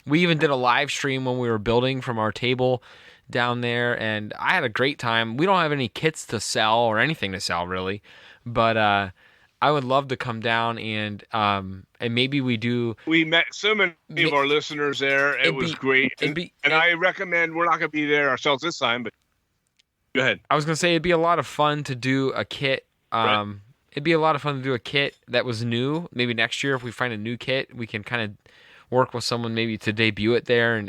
we even did a live stream when we were building from our table down there, and I had a great time. We don't have any kits to sell or anything to sell really, but I would love to come down and maybe we do. We met so many of our listeners there. It was great. And I recommend, we're not going to be there ourselves this time, but go ahead. I was going to say it'd be a lot of fun to do a kit. Right. It'd be a lot of fun to do a kit that was new. Maybe next year, if we find a new kit, we can kind of work with someone maybe to debut it there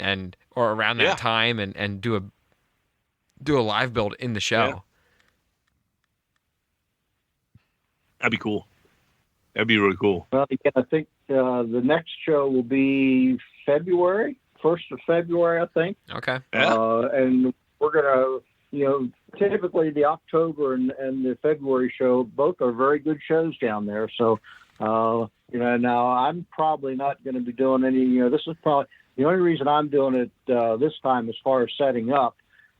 or around that time and do a live build in the show. Yeah. That'd be cool. That'd be really cool. Well, again, I think the next show will be February, 1st of February, I think. Okay. Yeah. And we're going to, typically the October and the February show, both are very good shows down there. So, now I'm probably not going to be doing any, this is probably the only reason I'm doing it this time as far as setting up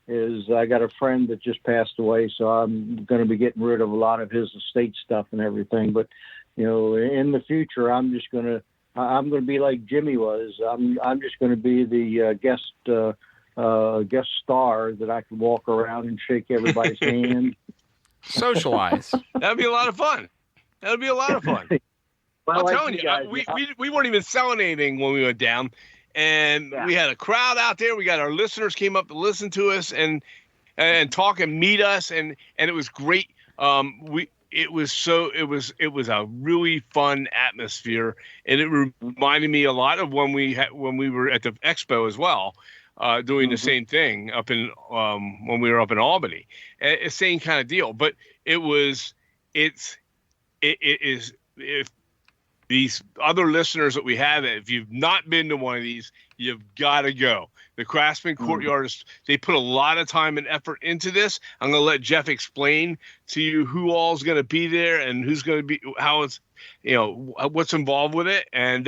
is I got a friend that just passed away, so I'm going to be getting rid of a lot of his estate stuff and everything. But, in the future, I'm going to be like Jimmy was. I'm just going to be the guest star that I can walk around and shake everybody's hand. Socialize. That'd be a lot of fun. Well, I'm telling you, we weren't even selling anything when we went down. And we had a crowd out there. We got our listeners came up to listen to us and talk and meet us, and it was great. It was a really fun atmosphere, and it reminded me a lot of when we were at the expo as well, doing the same thing up in when we were up in Albany. Same kind of deal, but if these other listeners that we have, if you've not been to one of these, you've got to go. The Craftsman Courtyard, they put a lot of time and effort into this. I'm going to let Jeff explain to you who all's going to be there and who's going to be, how it's, what's involved with it. And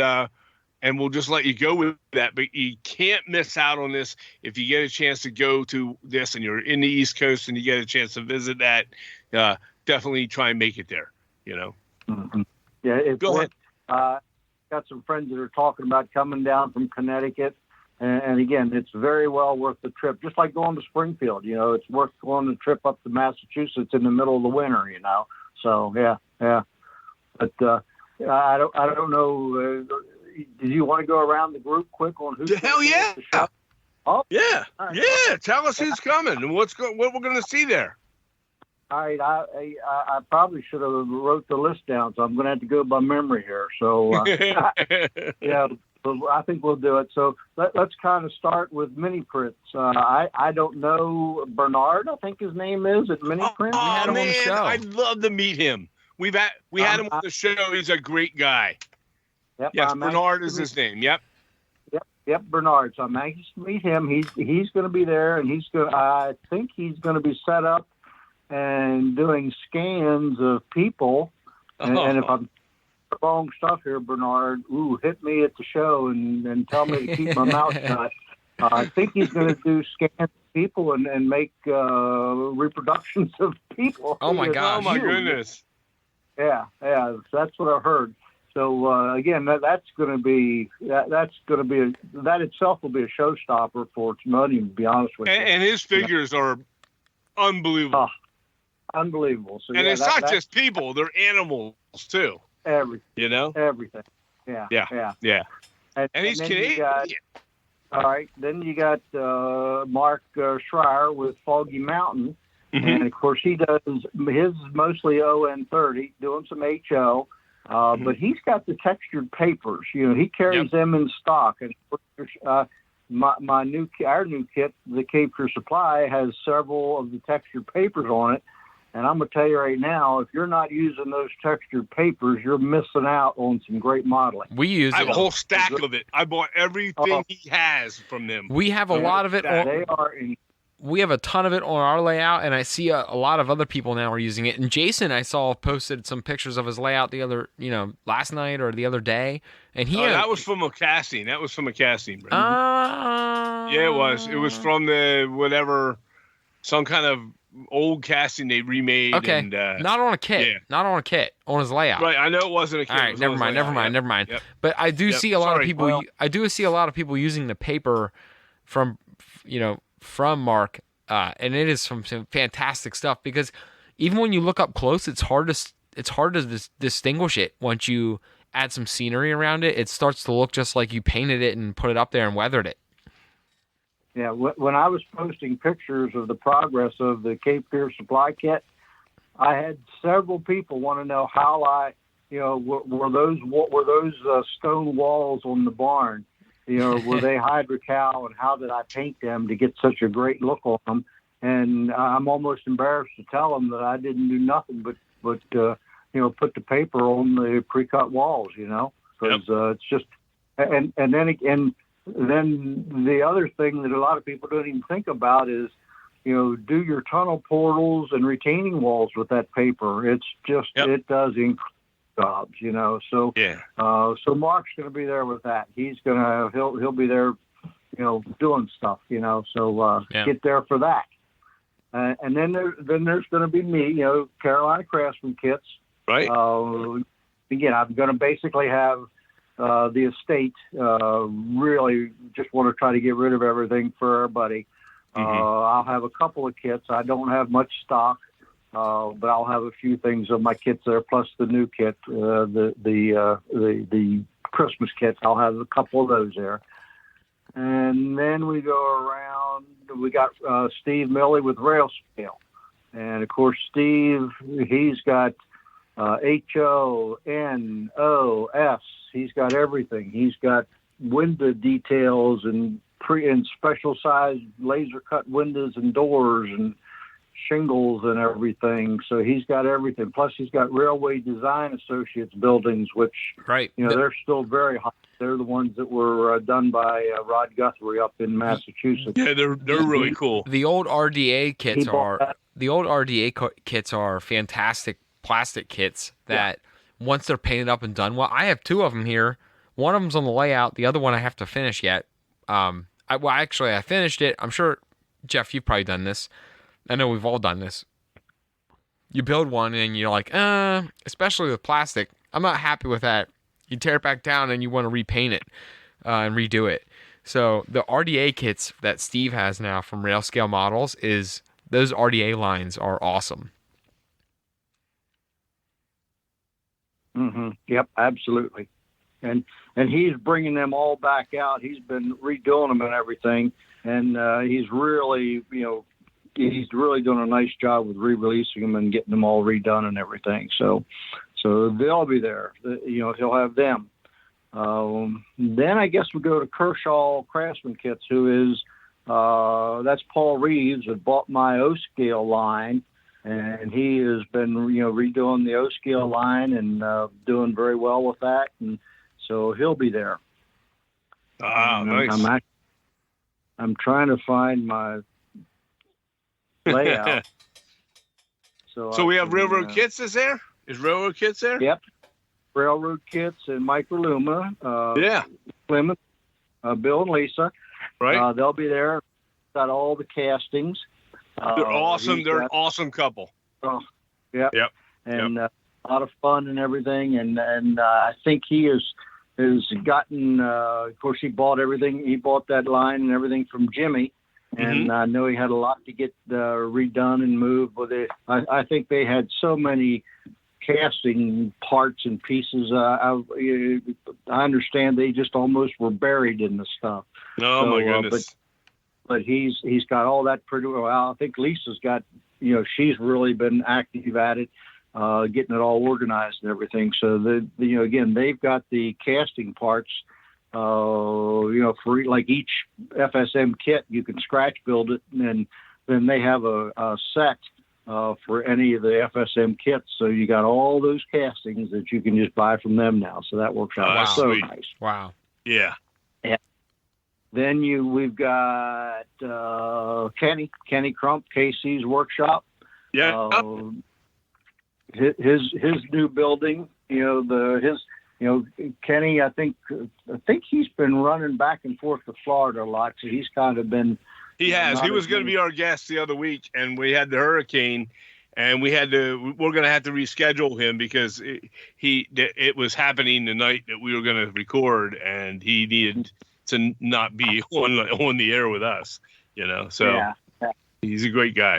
we'll just let you go with that. But you can't miss out on this. If you get a chance to go to this and you're in the East Coast and you get a chance to visit that, definitely try and make it there, Mm-hmm. Yeah, go ahead. Got some friends that are talking about coming down from Connecticut. And again, it's very well worth the trip. Just like going to Springfield, it's worth going the trip up to Massachusetts in the middle of the winter, So, yeah. But I don't know. Do you want to go around the group quick on who's hell yeah. The show? Oh, yeah. Right. Yeah. Tell us who's coming and what we're going to see there. All right, I probably should have wrote the list down, so I'm going to have to go by memory here. So, yeah, I think we'll do it. So let's kind of start with Mini Prints. I don't know Bernard, I think his name is at Mini Print. We had him on the show. I'd love to meet him. We had him on the show. He's a great guy. Yep, yes, Bernard is his name. Yep. Yep, Bernard. So I'm anxious to meet him. He's going to be there, and I think he's going to be set up and doing scans of people. And if I'm wrong stuff here, Bernard, hit me at the show and tell me to keep my mouth shut. I think he's going to do scans of people and make reproductions of people. Oh my gosh! Oh my goodness! Yeah, that's what I heard. So again, that itself will be a showstopper for Timonium, to be honest with you. And his figures are unbelievable. Unbelievable. So, and it's not just people; they're animals too. Everything. You know. Everything. Yeah. And he's Canadian. All right. Then you got Mark Schreier with Foggy Mountain. Mm-hmm. And, of course, he does his mostly ON30, doing some HO. But he's got the textured papers. You know, he carries them in stock. And our new kit, the Cape Fear Supply, has several of the textured papers on it. And I'm going to tell you right now, if you're not using those textured papers, you're missing out on some great modeling. I have a whole stack of it. I bought everything he has from them. We have a lot of it. We have a ton of it on our layout, and I see a lot of other people now are using it. And Jason, I saw, posted some pictures of his layout last night or the other day. And that was from a casting. Brendan. Yeah, it was. It was from some kind of old casting they remade. Okay. And, not on a kit. Yeah. Not on a kit. On his layout. Right. I know it wasn't a kit. All right. Never mind. Yep. But I do see a lot of people. I do see a lot of people using the paper from Mark, and it is some fantastic stuff, because even when you look up close, it's hard to distinguish it. Once you add some scenery around it, it starts to look just like you painted it and put it up there and weathered it. Yeah, when I was posting pictures of the progress of the Cape Fear Supply Kit, I had several people want to know how were those stone walls on the barn, were they hydrocal, and how did I paint them to get such a great look on them? And I'm almost embarrassed to tell them that I didn't do nothing but put the paper on the pre-cut walls, because it's just, and then the other thing that a lot of people don't even think about is, do your tunnel portals and retaining walls with that paper. It's just, it does incredible jobs, So, so Mark's going to be there with that. He'll be there, doing stuff, So get there for that. And then there's going to be me, Carolina Craftsman Kits. Right. Again, I'm going to basically have the estate. Really, just want to try to get rid of everything for everybody. I'll have a couple of kits. I don't have much stock, but I'll have a few things of my kits there, plus the new kit, the Christmas kits. I'll have a couple of those there. And then we go around. We got Steve Milley with Rail Scale, and of course Steve, he's got HONOS. He's got everything. He's got window details and special sized laser cut windows and doors and shingles and everything. So he's got everything. Plus he's got Railway Design Associates buildings, which they're still very hot. They're the ones that were done by Rod Guthrie up in Massachusetts. Yeah, they're really cool. The old RDA kits are fantastic plastic kits that once they're painted up and done well. I have two of them here. One of them's on the layout. The other one I have to finish yet. I finished it. I'm sure, Jeff, you've probably done this. I know we've all done this. You build one and you're like, especially with plastic, I'm not happy with that. You tear it back down and you want to repaint it and redo it. So the RDA kits that Steve has now from Rail Scale Models, those RDA lines are awesome. Mm-hmm. Yep, absolutely. And he's bringing them all back out. He's been redoing them and everything, and he's really doing a nice job with re-releasing them and getting them all redone and everything. So they'll be there. He'll have them. Then I guess we go to Kershaw Craftsman Kits, who is that's Paul Reeves that bought my O-scale line. And he has been, redoing the O-scale line and doing very well with that. And so he'll be there. Nice. I'm trying to find my layout. So we have Railroad Kits is there? Is Railroad Kits there? Yep. Railroad Kits and Microluma. Plymouth, Bill and Lisa. Right. They'll be there. Got all the castings. They're awesome. They're an awesome couple. Oh, yep. And Yep. A lot of fun and everything. And I think he has gotten. Of course, he bought everything. He bought that line and everything from Jimmy. And I know he had a lot to get redone and moved, but I think they had so many casting parts and pieces. I understand they just almost were buried in the stuff. Oh, my goodness. But he's got all that pretty well. I think Lisa's got, she's really been active at it, getting it all organized and everything. So again, they've got the casting parts. For like each FSM kit, you can scratch build it, and then they have a set for any of the FSM kits. So you got all those castings that you can just buy from them now. So that works out so nice. Wow. Yeah. Then we've got Kenny Crump, KC's workshop. Yeah. His new building. Kenny, I think he's been running back and forth to Florida a lot, so he's kind of been. He has. He was going to be our guest the other week, and we had the hurricane, and we're going to have to reschedule him because it was happening the night that we were going to record, and he needed to not be on the air with us. So yeah. He's a great guy.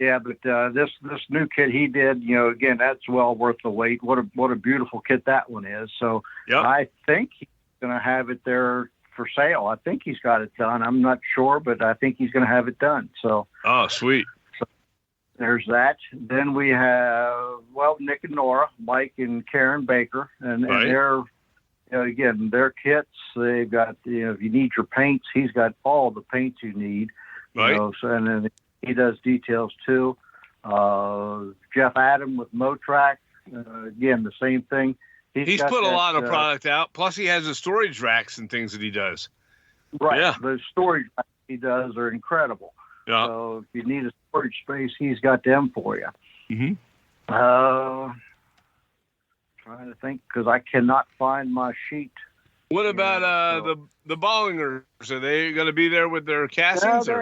This new kit he did, again, that's well worth the wait. What a beautiful kit that one is. So yep. I think he's going to have it there for sale. I think he's got it done. I'm not sure, but I think he's going to have it done. So sweet. So there's that. Then we have Nick and Nora, Mike and Karen Baker, and they're again their kits. They've got if you need your paints, he's got all the paints you need. Right. So and then he does details too. Jeff Adam with Motrack, again, the same thing. He's put a lot of product out. Plus, he has the storage racks and things that he does. Right. Yeah. The storage racks he does are incredible. Yeah. So if you need a storage space, he's got them for you. Mm-hmm. Trying to think because I cannot find my sheet. What about the Bollingers? Are they going to be there with their castings? No,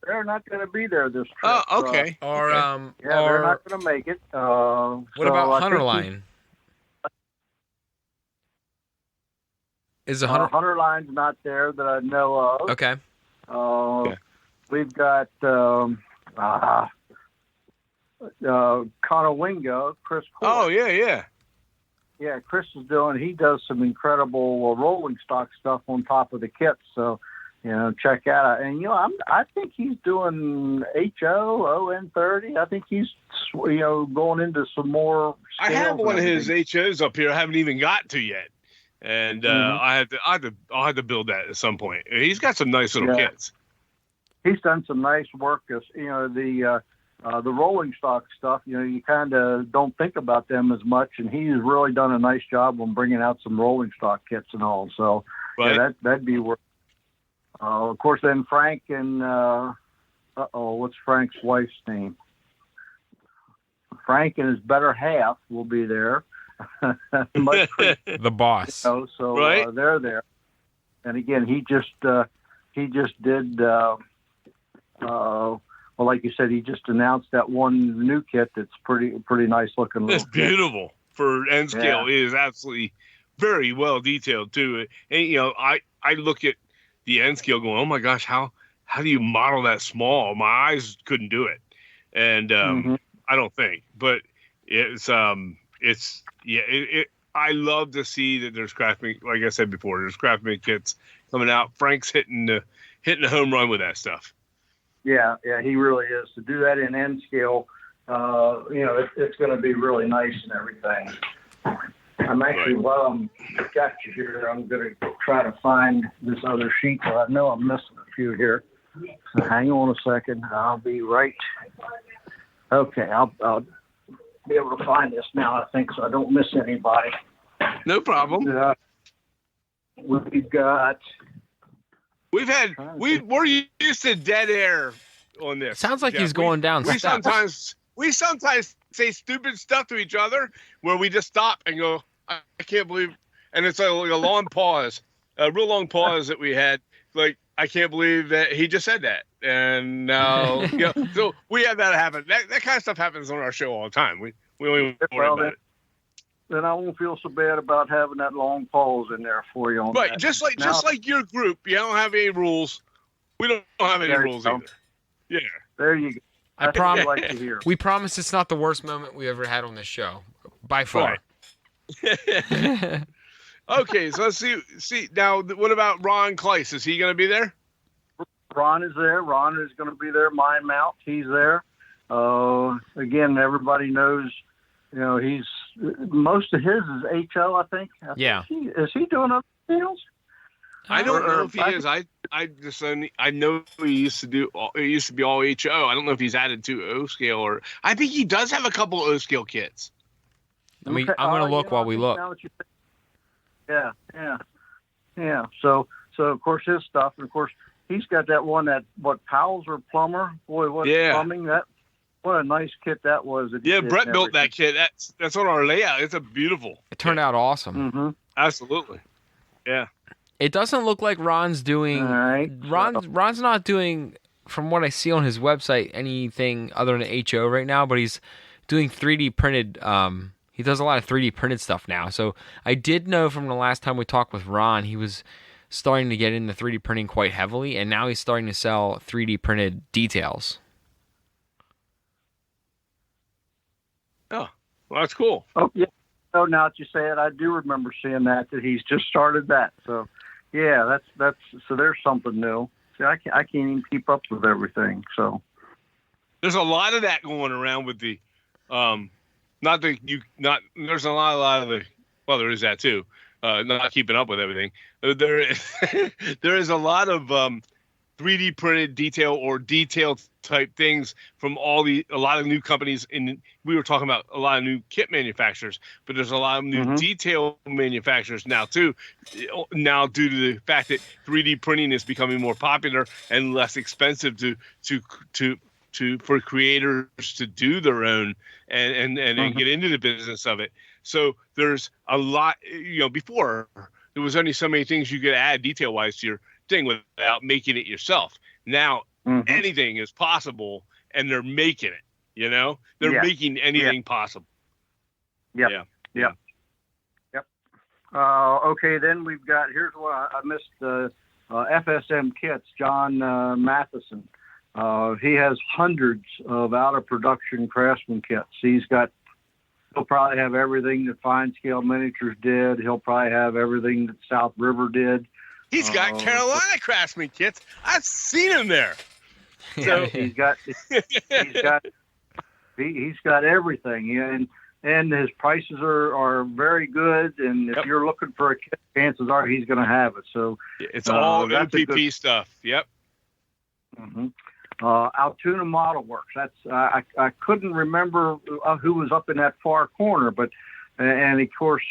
they're not going to be there this trip. Oh, okay. They're not going to make it. What about Hunterline? Is Hunterline's not there that I know of. Okay. We've got Conowingo, Chris Court. Oh, yeah. Yeah, Chris he does some incredible rolling stock stuff on top of the kits. So, check that out. And, I think he's doing ON30. I think he's, going into some more. I have one of his HOs up here I haven't even got to yet. And I'll have to build that at some point. He's got some nice little kits. He's done some nice work. The rolling stock stuff, you kind of don't think about them as much, and he's really done a nice job on bringing out some rolling stock kits and all. So that'd be worth. Of course, then Frank and what's Frank's wife's name? Frank and his better half will be there. Mud Creek, the boss. They're there. And again, he just did. Like you said, he just announced that one new kit that's pretty nice looking. It's beautiful for N scale. It is absolutely very well detailed too. And I look at the N scale going, oh my gosh, how do you model that small? My eyes couldn't do it, and I don't think. But I love to see that there's Craftsman. Like I said before, there's Craftsman kits coming out. Frank's hitting the home run with that stuff. Yeah, he really is. To do that in N scale, it's going to be really nice and everything. I'm actually, while I'm got you here, I'm going to try to find this other sheet. I know I'm missing a few here. So hang on a second. I'll be right. Okay, I'll be able to find this now, I think, so I don't miss anybody. No problem. We've got... We're used to dead air on this. Sounds like he's going down. We sometimes say stupid stuff to each other where we just stop and go, I can't believe, and it's like a long pause, a real long pause that we had. Like, I can't believe that he just said that. And now, so we have that happen. That kind of stuff happens on our show all the time. We don't even worry about it. Then I won't feel so bad about having that long pause in there for you. On right, that. just like your group, you don't have any rules. We don't have any There you rules go. either. Yeah. There you go. I That's promise. what I like to hear. We promise it's not the worst moment we ever had on this show, by far. Right. Okay, so let's see now. What about Ron Kleiss? Is he going to be there? Ron is there. Ron is going to be there. Mine Mount, he's there. Again, everybody knows. He's most of his is HO, I think. Yeah. Is he doing other deals? I don't know if he is. I know he used to be all HO. I don't know if he's added to O scale, or I think he does have a couple O scale kits. I'm going to look while we look. Yeah. So of course his stuff, and of course he's got that one Powell's or Plumber. Boy, what plumbing that. What a nice kit that was. Yeah, Brett built that kit. That's on our layout. It's a beautiful. It turned out awesome. Mm-hmm. Absolutely. Yeah. It doesn't look like Ron's doing. All right. Ron's not doing, from what I see on his website, anything other than HO right now. But he's doing 3D printed. He does a lot of 3D printed stuff now. So I did know from the last time we talked with Ron, he was starting to get into 3D printing quite heavily, and now he's starting to sell 3D printed details. Oh, well, that's cool. Oh, yeah. Oh, now that you say it, I do remember seeing that he's just started that. So, yeah, so there's something new. See, I can't even keep up with everything. So there's a lot of that going around with the, there's a lot of the, well, there is that too. Not keeping up with everything. There is a lot of 3D printed detail type things from a lot of new companies. We were talking about a lot of new kit manufacturers, but there's a lot of new detail manufacturers now too. Now, due to the fact that 3D printing is becoming more popular and less expensive for creators to do their own and get into the business of it. So there's a lot. Before there was only so many things you could add detail wise to your thing without making it yourself. Now anything is possible, and they're making it. They're making anything possible. Yep. Okay, then we've got, here's what I missed, FSM Kits, John Matheson. He has hundreds of out of production Craftsman kits. He'll probably have everything that Fine Scale Miniatures did. He'll probably have everything that South River did. He's got Carolina Craftsman kits. I've seen him there. So he's got everything, and his prices are very good. And if you're looking for a kit, chances are he's going to have it. So it's all MPP stuff. Yep. Mm-hmm. Altoona Model Works. That's I couldn't remember who was up in that far corner, but and of course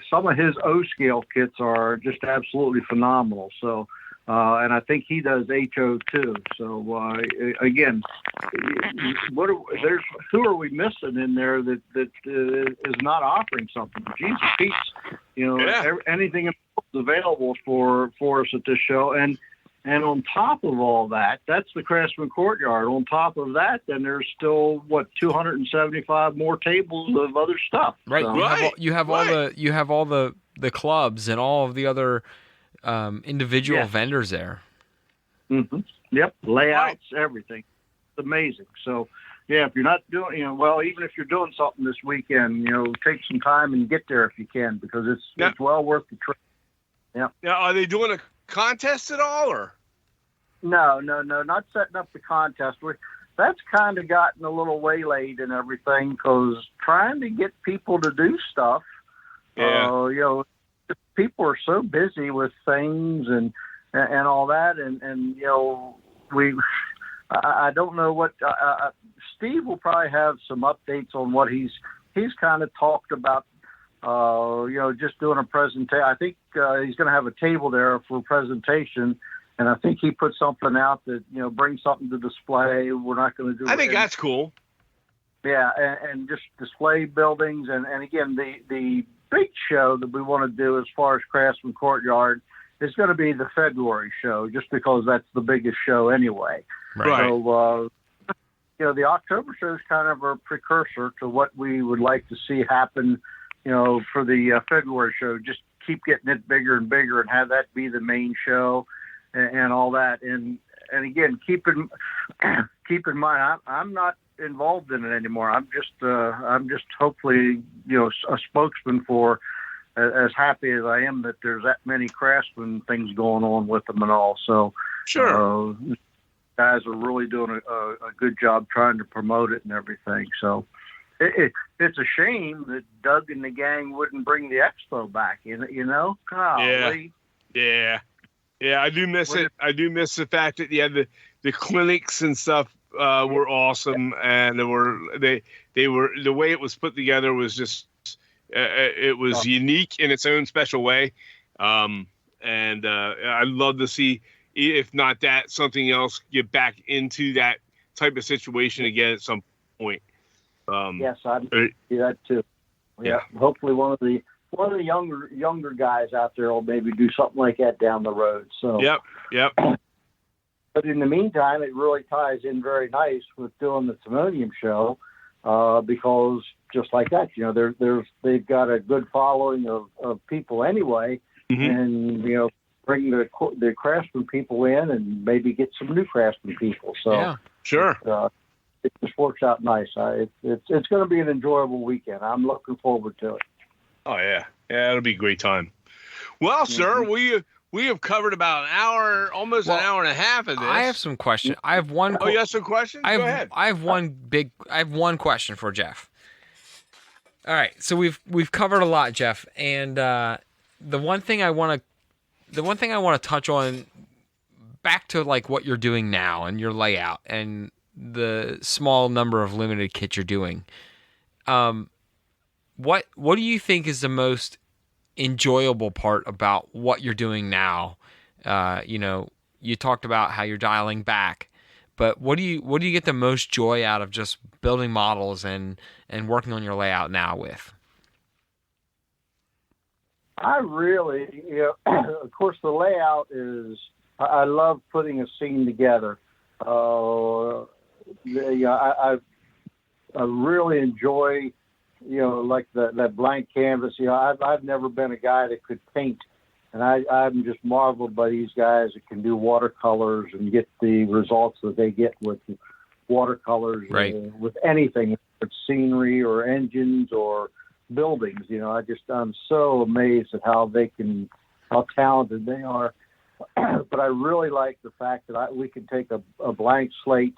some of his O scale kits are just absolutely phenomenal. So and I think he does HO too. So again, who are we missing in there that is not offering something? Jesus Pete's, anything available for us at this show. And on top of all that, that's the Craftsman Courtyard. On top of that, then there's still 275 more tables of other stuff. Right. So, you have all the clubs and all of the other individual vendors there. Mm-hmm. Yep. Layouts, everything. It's amazing. So, yeah, if you're not doing, even if you're doing something this weekend, take some time and get there if you can, because it's well worth the trip. Yeah. Now, are they doing a contest at all, or? No, not setting up the contest. That's kind of gotten a little waylaid and everything, because trying to get people to do stuff, people are so busy with things and all that, and I don't know what Steve will probably have some updates on what he's kind of talked about. Just doing a presentation. I think he's going to have a table there for a presentation, and I think he put something out that bring something to display. We're not going to do. I think that's cool. Yeah, and just display buildings, and again, the big show that we want to do as far as Craftsman Courtyard is going to be the February show, just because that's the biggest show anyway. Right. So, the October show is kind of a precursor to what we would like to see happen. For the February show, just keep getting it bigger and bigger and have that be the main show. and all that. And again, keep in mind, I'm not involved in it anymore. I'm just hopefully, a spokesman for, as happy as I am that there's that many Craftsman things going on with them and all. So Sure. Guys are really doing a good job trying to promote it and everything. So it's a shame that Doug and the gang wouldn't bring the expo back. Golly. Yeah. I do miss it. I do miss the fact that the clinics and stuff were awesome, and they were the way it was put together was just it was unique in its own special way, and I'd love to see, if not that, something else get back into that type of situation again at some point. Yes, I'd do that too. Yeah. Hopefully one of the younger guys out there will maybe do something like that down the road. So Yep. But in the meantime, it really ties in very nice with doing the Timonium show, because just like that, they've got a good following of people anyway, and bring the Craftsman people in and maybe get some new Craftsman people. So yeah, sure. It just works out nice. It's going to be an enjoyable weekend. I'm looking forward to it. Oh yeah, it'll be a great time. Well, sir, we have covered about an hour, almost an hour and a half of this. I have some questions. I have one. Oh, you have some questions? Go ahead. I have one question for Jeff. All right, so we've covered a lot, Jeff, and the one thing I want to touch on, back to like what you're doing now and your layout and the small number of limited kits you're doing. What do you think is the most enjoyable part about what you're doing now? You talked about how you're dialing back, but what do you get the most joy out of just building models and working on your layout now with? I really, of course, the layout is, I love putting a scene together. I really enjoy, like that blank canvas. I've never been a guy that could paint, and I'm just marveled by these guys that can do watercolors and get the results that they get with watercolors, right, with anything, with scenery or engines or buildings. I'm so amazed at how talented they are. But I really like the fact that we can take a blank slate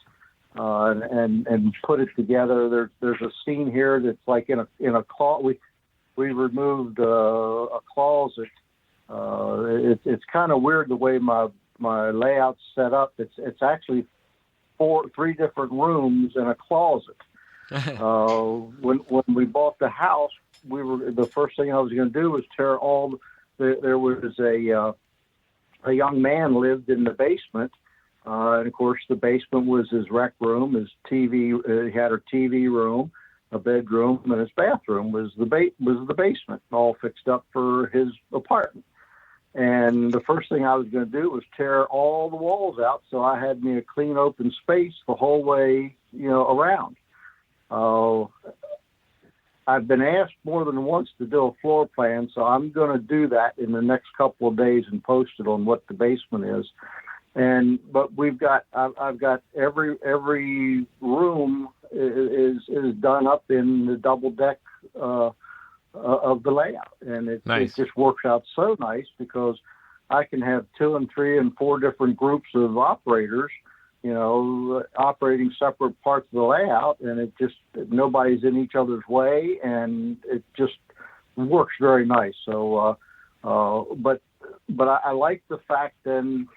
and put it together. There's a scene here that's like in a closet. We removed a closet. It's kind of weird the way my layout's set up. It's actually three different rooms and a closet. When we bought the house, the first thing I was going to do was tear all. There was a young man lived in the basement, and of course the basement was his rec room, his TV. He had a TV room, a bedroom, and his bathroom was the basement, all fixed up for his apartment. And the first thing I was going to do was tear all the walls out, so I had me a clean open space the whole way, around. I've been asked more than once to do a floor plan, so I'm going to do that in the next couple of days and post it on what the basement is. But I've got every room is done up in the double deck of the layout, and it just works out so nice because I can have 2 and 3 and 4 different groups of operators, operating separate parts of the layout, and it just, nobody's in each other's way, and it just works very nice. So, but I like the fact then,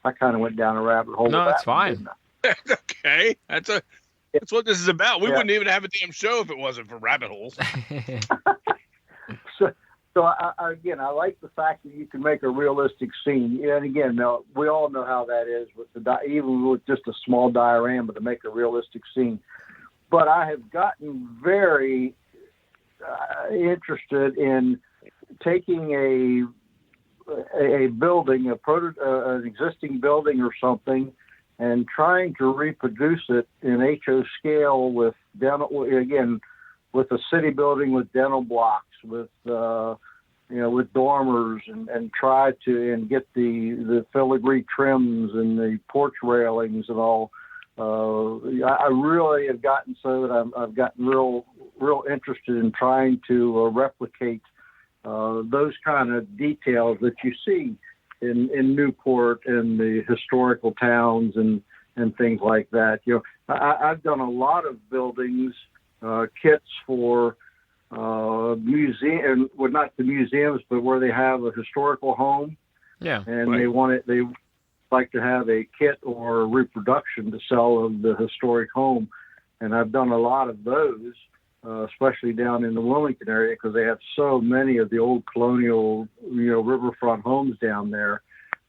I kind of went down a rabbit hole. No, that's fine. Okay. That's what this is about. We wouldn't even have a damn show if it wasn't for rabbit holes. So I like the fact that you can make a realistic scene. And again, we all know how that is with even with just a small diorama to make a realistic scene. But I have gotten very interested in taking a building, an existing building or something, and trying to reproduce it in HO scale with with a city building with dental blocks, with with dormers and try to and get the filigree trims and the porch railings and all. I really have gotten so that I've gotten real interested in trying to replicate those kind of details that you see in Newport and the historical towns and things like that. I've done a lot of buildings, kits for museum, well, not the museums, but where they have a historical home. Yeah. And right. they like to have a kit or a reproduction to sell of the historic home. And I've done a lot of those, especially down in the Wilmington area, because they have so many of the old colonial, riverfront homes down there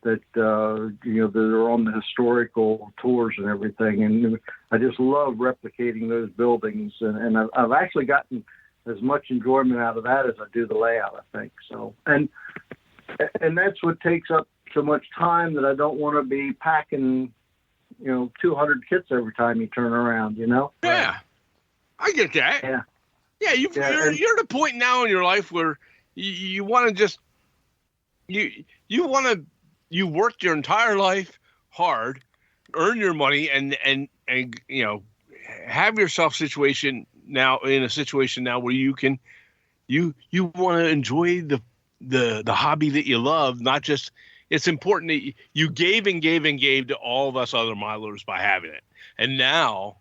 that, that are on the historical tours and everything. And I just love replicating those buildings. And I've actually gotten as much enjoyment out of that as I do the layout, I think. So, and that's what takes up so much time, that I don't want to be packing, 200 kits every time you turn around, Yeah, I get that. Yeah. You're at a point now in your life where you want to just, you worked your entire life hard, earn your money, and have yourself in a situation now where you can, you want to enjoy the hobby that you love. Not just, it's important that you gave and gave and gave to all of us other milers by having it. And now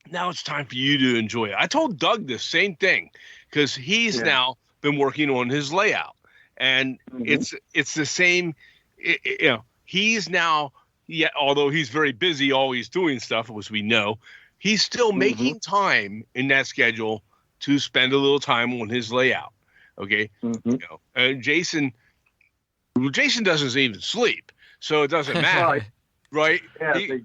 it's time for you to enjoy it. I told Doug the same thing, because he's now been working on his layout, and it's the same. He's now, although he's very busy, always doing stuff, as we know, he's still making time in that schedule to spend a little time on his layout. Okay. Jason doesn't even sleep, so it doesn't matter. Right. Yeah,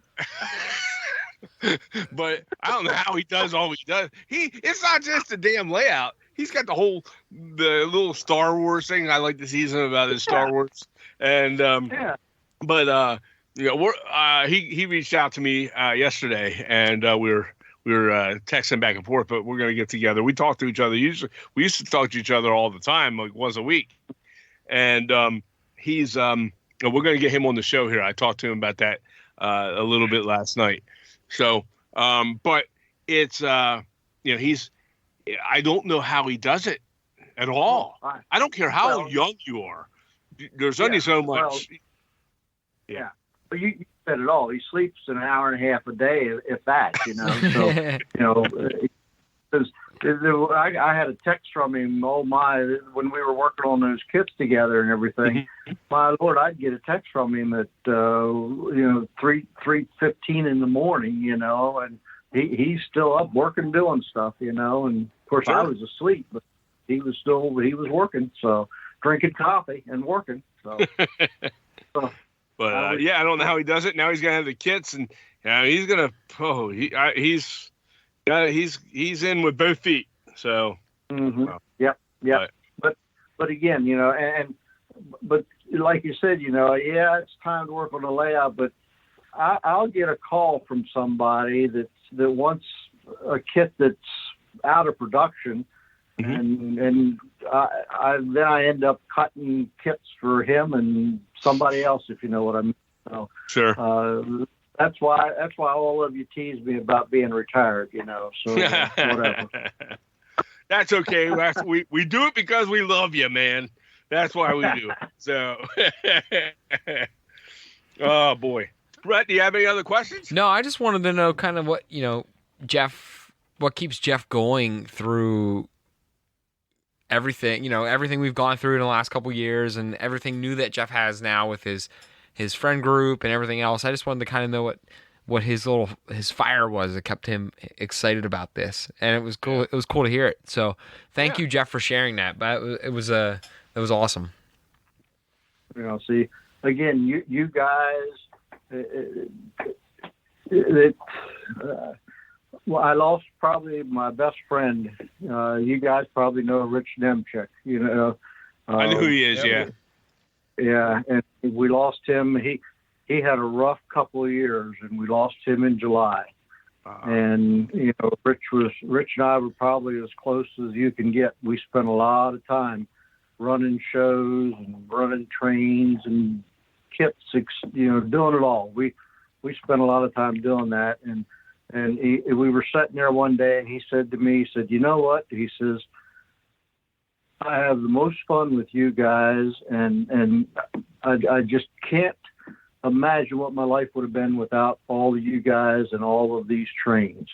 but I don't know how he does all he does. It's not just the damn layout. He's got the little Star Wars thing. I like to see something about his Star Wars. And but he reached out to me yesterday, and we were texting back and forth. But we're gonna get together. We talk to each other. Usually, we used to talk to each other all the time, like once a week. And he's we're gonna get him on the show here. I talked to him about that a little bit last night. So, but it's he's. I don't know how he does it at all. I don't care how young you are. There's only so much. But you said it all. He sleeps an hour and a half a day, if that. So I had a text from him. Oh my! When we were working on those kits together and everything, my Lord, I'd get a text from him at 3:15 in the morning. And he's still up working, doing stuff. And of course I was asleep, but he was working. So drinking coffee and working. So. But I don't know how he does it. Now he's gonna have the kits, and he's gonna. Oh, he's in with both feet. So. Yep. But again, but like you said, it's time to work on the layout. But I'll get a call from somebody that wants a kit that's out of production. And then I end up cutting kits for him and somebody else, if you know what I mean. So, sure. That's why all of you tease me about being retired. So whatever. That's okay. We do it because we love you, man. That's why we do it. So, oh boy, Brett, do you have any other questions? No, I just wanted to know kind of what what keeps Jeff going through everything, everything we've gone through in the last couple of years, and everything new that Jeff has now with his friend group and everything else. I just wanted to kind of know what his fire was that kept him excited about this, and it was cool. It was cool to hear it. So thank you, Jeff, for sharing that. But it was awesome. See, again, you guys, well, I lost probably my best friend. You guys probably know Rich Demchik. I know who he is. Yeah, and we lost him. He had a rough couple of years, and we lost him in July. And Rich and I were probably as close as you can get. We spent a lot of time running shows and running trains and kits, doing it all. We spent a lot of time doing that. And we were sitting there one day, and he said to me, he said, "You know what?" He says, "I have the most fun with you guys, and I just can't imagine what my life would have been without all of you guys and all of these trains."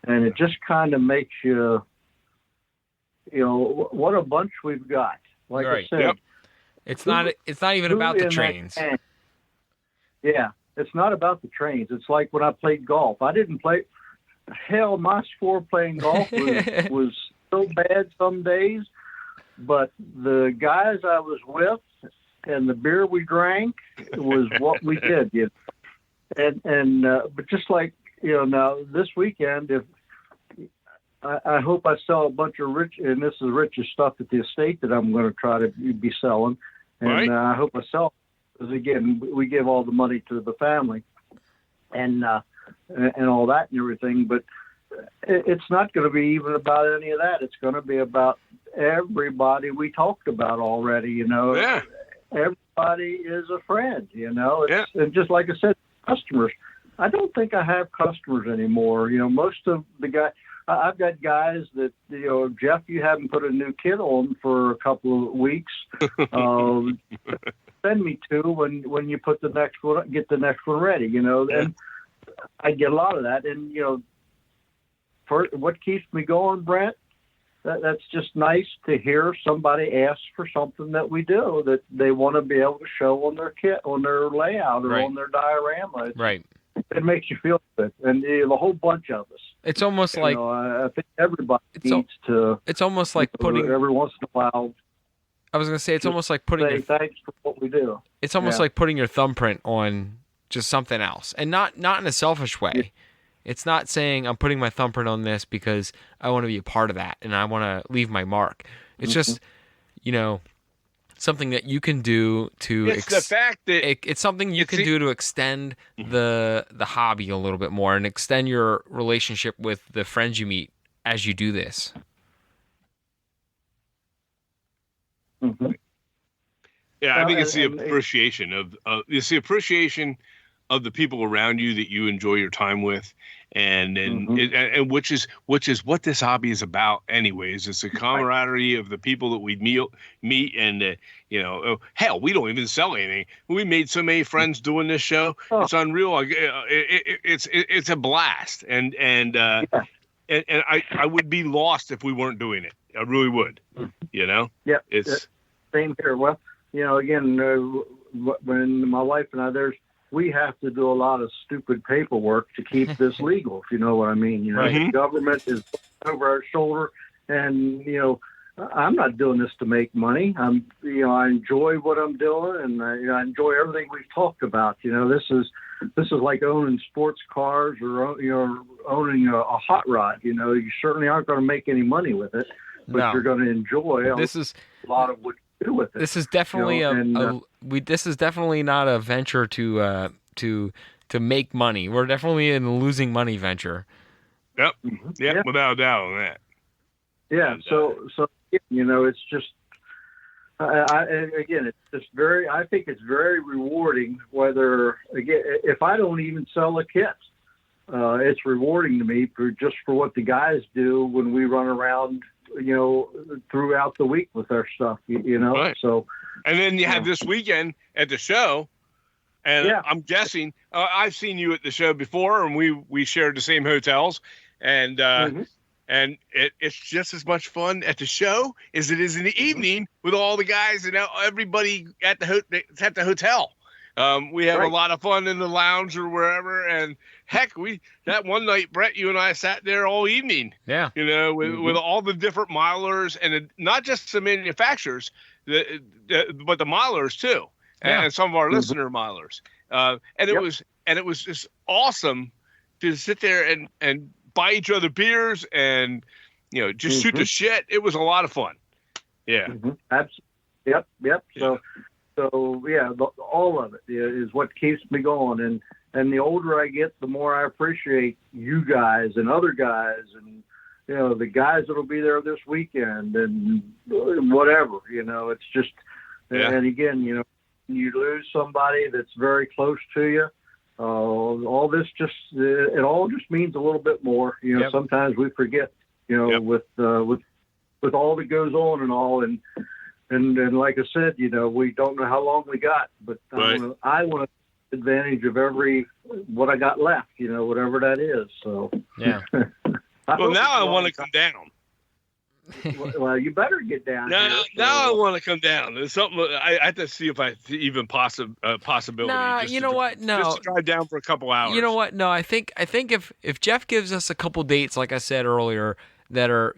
And it just kind of makes you, what a bunch we've got. Like Right. I said, Yep. It's not even about the trains. Yeah, it's not about the trains. It's like when I played golf. I didn't play. Hell, my score playing golf was so bad some days, but the guys I was with and the beer we drank was what we did. But just like now this weekend, if I hope I sell a bunch of and this is Rich's stuff at the estate that I'm going to try to be selling, and Right. I hope I sell, because again, we give all the money to the family, and all that and everything. But it's not going to be even about any of that. It's going to be about everybody we talked about already. Yeah. Everybody is a friend. Yeah. And just like I said, customers. I don't think I have customers anymore. Most of the guys. I've got guys that, Jeff, you haven't put a new kit on for a couple of weeks. Send me two when you put the next one, get the next one ready, and I get a lot of that. And, for what keeps me going, Brent, that's just nice to hear somebody ask for something that we do, that they want to be able to show on their kit, on their layout, or Right. on their diorama. Right. It makes you feel good. And the whole bunch of us. It's almost like I think everybody It's needs to. it's almost like putting. Every once in a while. I was gonna say it's almost like putting. Say thanks for what we do. It's almost Yeah. like putting your thumbprint on just something else, and not in a selfish way. Yeah. It's not saying I'm putting my thumbprint on this because I want to be a part of that and I want to leave my mark. It's just, something that you can do to. It's the fact that It's something you can do to extend the hobby a little bit more and extend your relationship with the friends you meet as you do this. Mm-hmm. Yeah, I think it's the and- appreciation of the people around you that you enjoy your time with, and and which is what this hobby is about, anyways. It's the camaraderie of the people that we meet, and hell, we don't even sell anything. We made so many friends doing this show. Oh. It's unreal. It's a blast, and I would be lost if we weren't doing it. I really would. Yeah, It's same here. Well, again, when my wife and we have to do a lot of stupid paperwork to keep this legal, if you know what I mean. The government is over our shoulder, and I'm not doing this to make money. I enjoy what I'm doing, and I enjoy everything we've talked about. This is like owning sports cars or owning a hot rod. You certainly aren't going to make any money with it, but No. you're going to enjoy a lot of what you do with it. This is definitely this is definitely not a venture to make money. We're definitely in a losing money venture. Yep, Yeah. without a doubt on that. Yeah. So it's just. It's just I think it's very rewarding. Whether again, if I don't even sell a kit, it's rewarding to me for what the guys do when we run around, throughout the week with our stuff. Right. So. And then you have this weekend at the show, and Yeah. I'm guessing I've seen you at the show before, and we shared the same hotels, and and it's just as much fun at the show as it is in the evening with all the guys and everybody at the hotel. We have a lot of fun in the lounge or wherever, and heck, that one night, Brett, you and I sat there all evening. Yeah. With all the different milers, and not just the manufacturers, but the milers too, and some of our listener milers. It was just awesome to sit there and buy each other beers and just shoot the shit. It was a lot of fun. Yeah. Absolutely. Yep. So yeah, all of it is what keeps me going, and the older I get, the more I appreciate you guys and other guys, the guys that'll be there this weekend and whatever, it's just, and again, you lose somebody that's very close to you. All this it all just means a little bit more. Sometimes we forget, with all that goes on and all, and like I said, we don't know how long we got, but right. I want to take advantage of what I got left, whatever that is. So yeah. Well, now I want to come down. Well, you better get down. Now I want to come down. There's something I have to see if I even possibility. Nah, you know what? No, just to drive down for a couple hours. You know what? No, I think if Jeff gives us a couple dates, like I said earlier, that are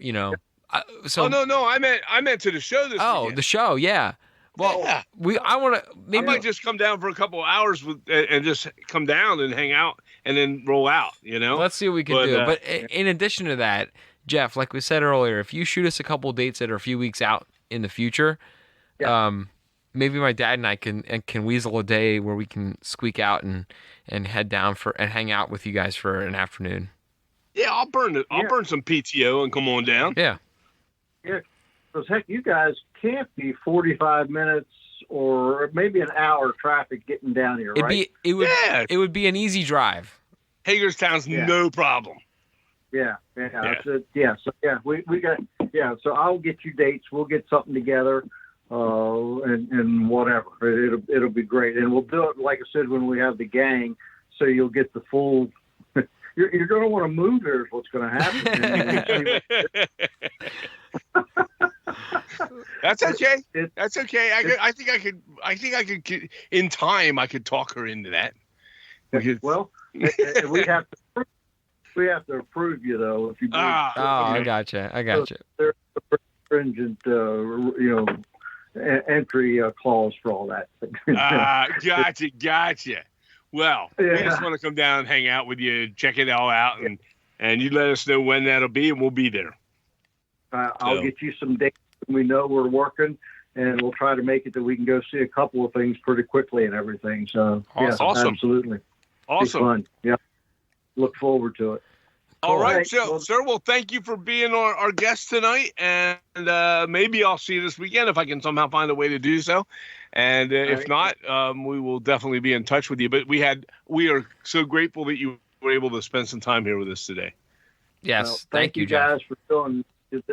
so. Oh no, I meant to the show this. Oh, weekend. The show, yeah. Well, yeah. I want to maybe I might just come down for a couple of hours and just come down and hang out and then roll out. Let's see what we can do. But in addition to that, Jeff, like we said earlier, if you shoot us a couple dates that are a few weeks out in the future, maybe my dad and I can weasel a day where we can squeak out and head down and hang out with you guys for an afternoon. Yeah, I'll burn some PTO and come on down. Yeah. Yeah. Because heck, you guys can't be 45 minutes or maybe an hour traffic getting down here, right? It would be an easy drive. Hagerstown's no problem. Yeah. So we got So I'll get you dates. We'll get something together, and whatever. It'll be great, and we'll do it like I said when we have the gang. So you'll get the full. You're going to want to move here. Is what's going to happen. That's okay. That's okay. I think I could. In time, I could talk her into that. Well, we have to approve you though. If you I gotcha. There's a stringent, entry clause for all that. Gotcha. Well, we just want to come down and hang out with you, check it all out, and you let us know when that'll be, and we'll be there. I'll get you some dates when we know we're working, and we'll try to make it that we can go see a couple of things pretty quickly and everything. So, awesome. Absolutely. Awesome. Fun. Yeah. Look forward to it. All right, sir. Well, thank you for being our guest tonight, and maybe I'll see you this weekend if I can somehow find a way to do so. And if not, we will definitely be in touch with you. But we are so grateful that you were able to spend some time here with us today. Yes, well, thank you guys Jeff.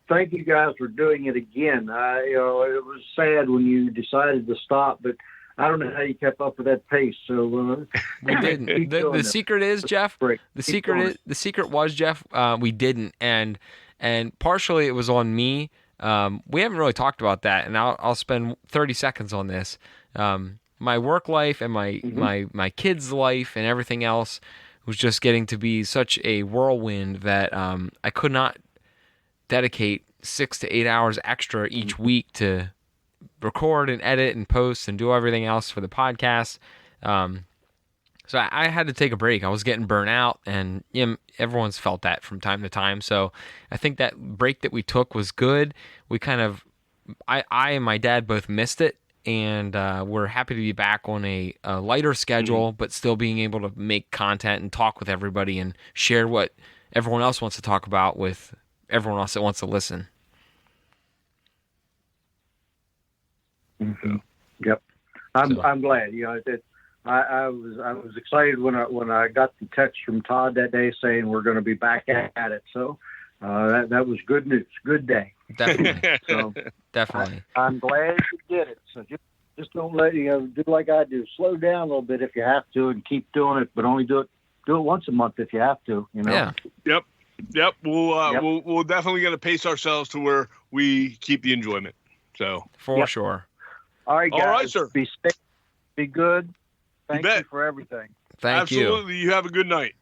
Thank you guys for doing it again. It was sad when you decided to stop, but I don't know how you kept up with that pace. So we didn't. The secret is, Jeff. The secret was, Jeff. We didn't, and partially it was on me. We haven't really talked about that, and I'll spend 30 seconds on this. My work life and my kids' life and everything else was just getting to be such a whirlwind that I could not dedicate 6 to 8 hours extra each week to record and edit and post and do everything else for the podcast. So I had to take a break. I was getting burnt out, and everyone's felt that from time to time. So I think that break that we took was good. We kind of, I and my dad both missed it, and we're happy to be back on a lighter schedule, but still being able to make content and talk with everybody and share what everyone else wants to talk about with everyone else that wants to listen. Mm-hmm. Yep, I'm glad. I was excited when I got the text from Todd that day saying we're going to be back at it. So that was good news. Good day. Definitely. So definitely. I'm glad you did it. So just don't let do like I do. Slow down a little bit if you have to, and keep doing it, but only do it once a month if you have to. Yeah. Yep. We'll definitely got to pace ourselves to where we keep the enjoyment. So for sure. All right, guys. All right, sir. Be safe. Be good. Thank you for everything. Thank you. Absolutely. You have a good night.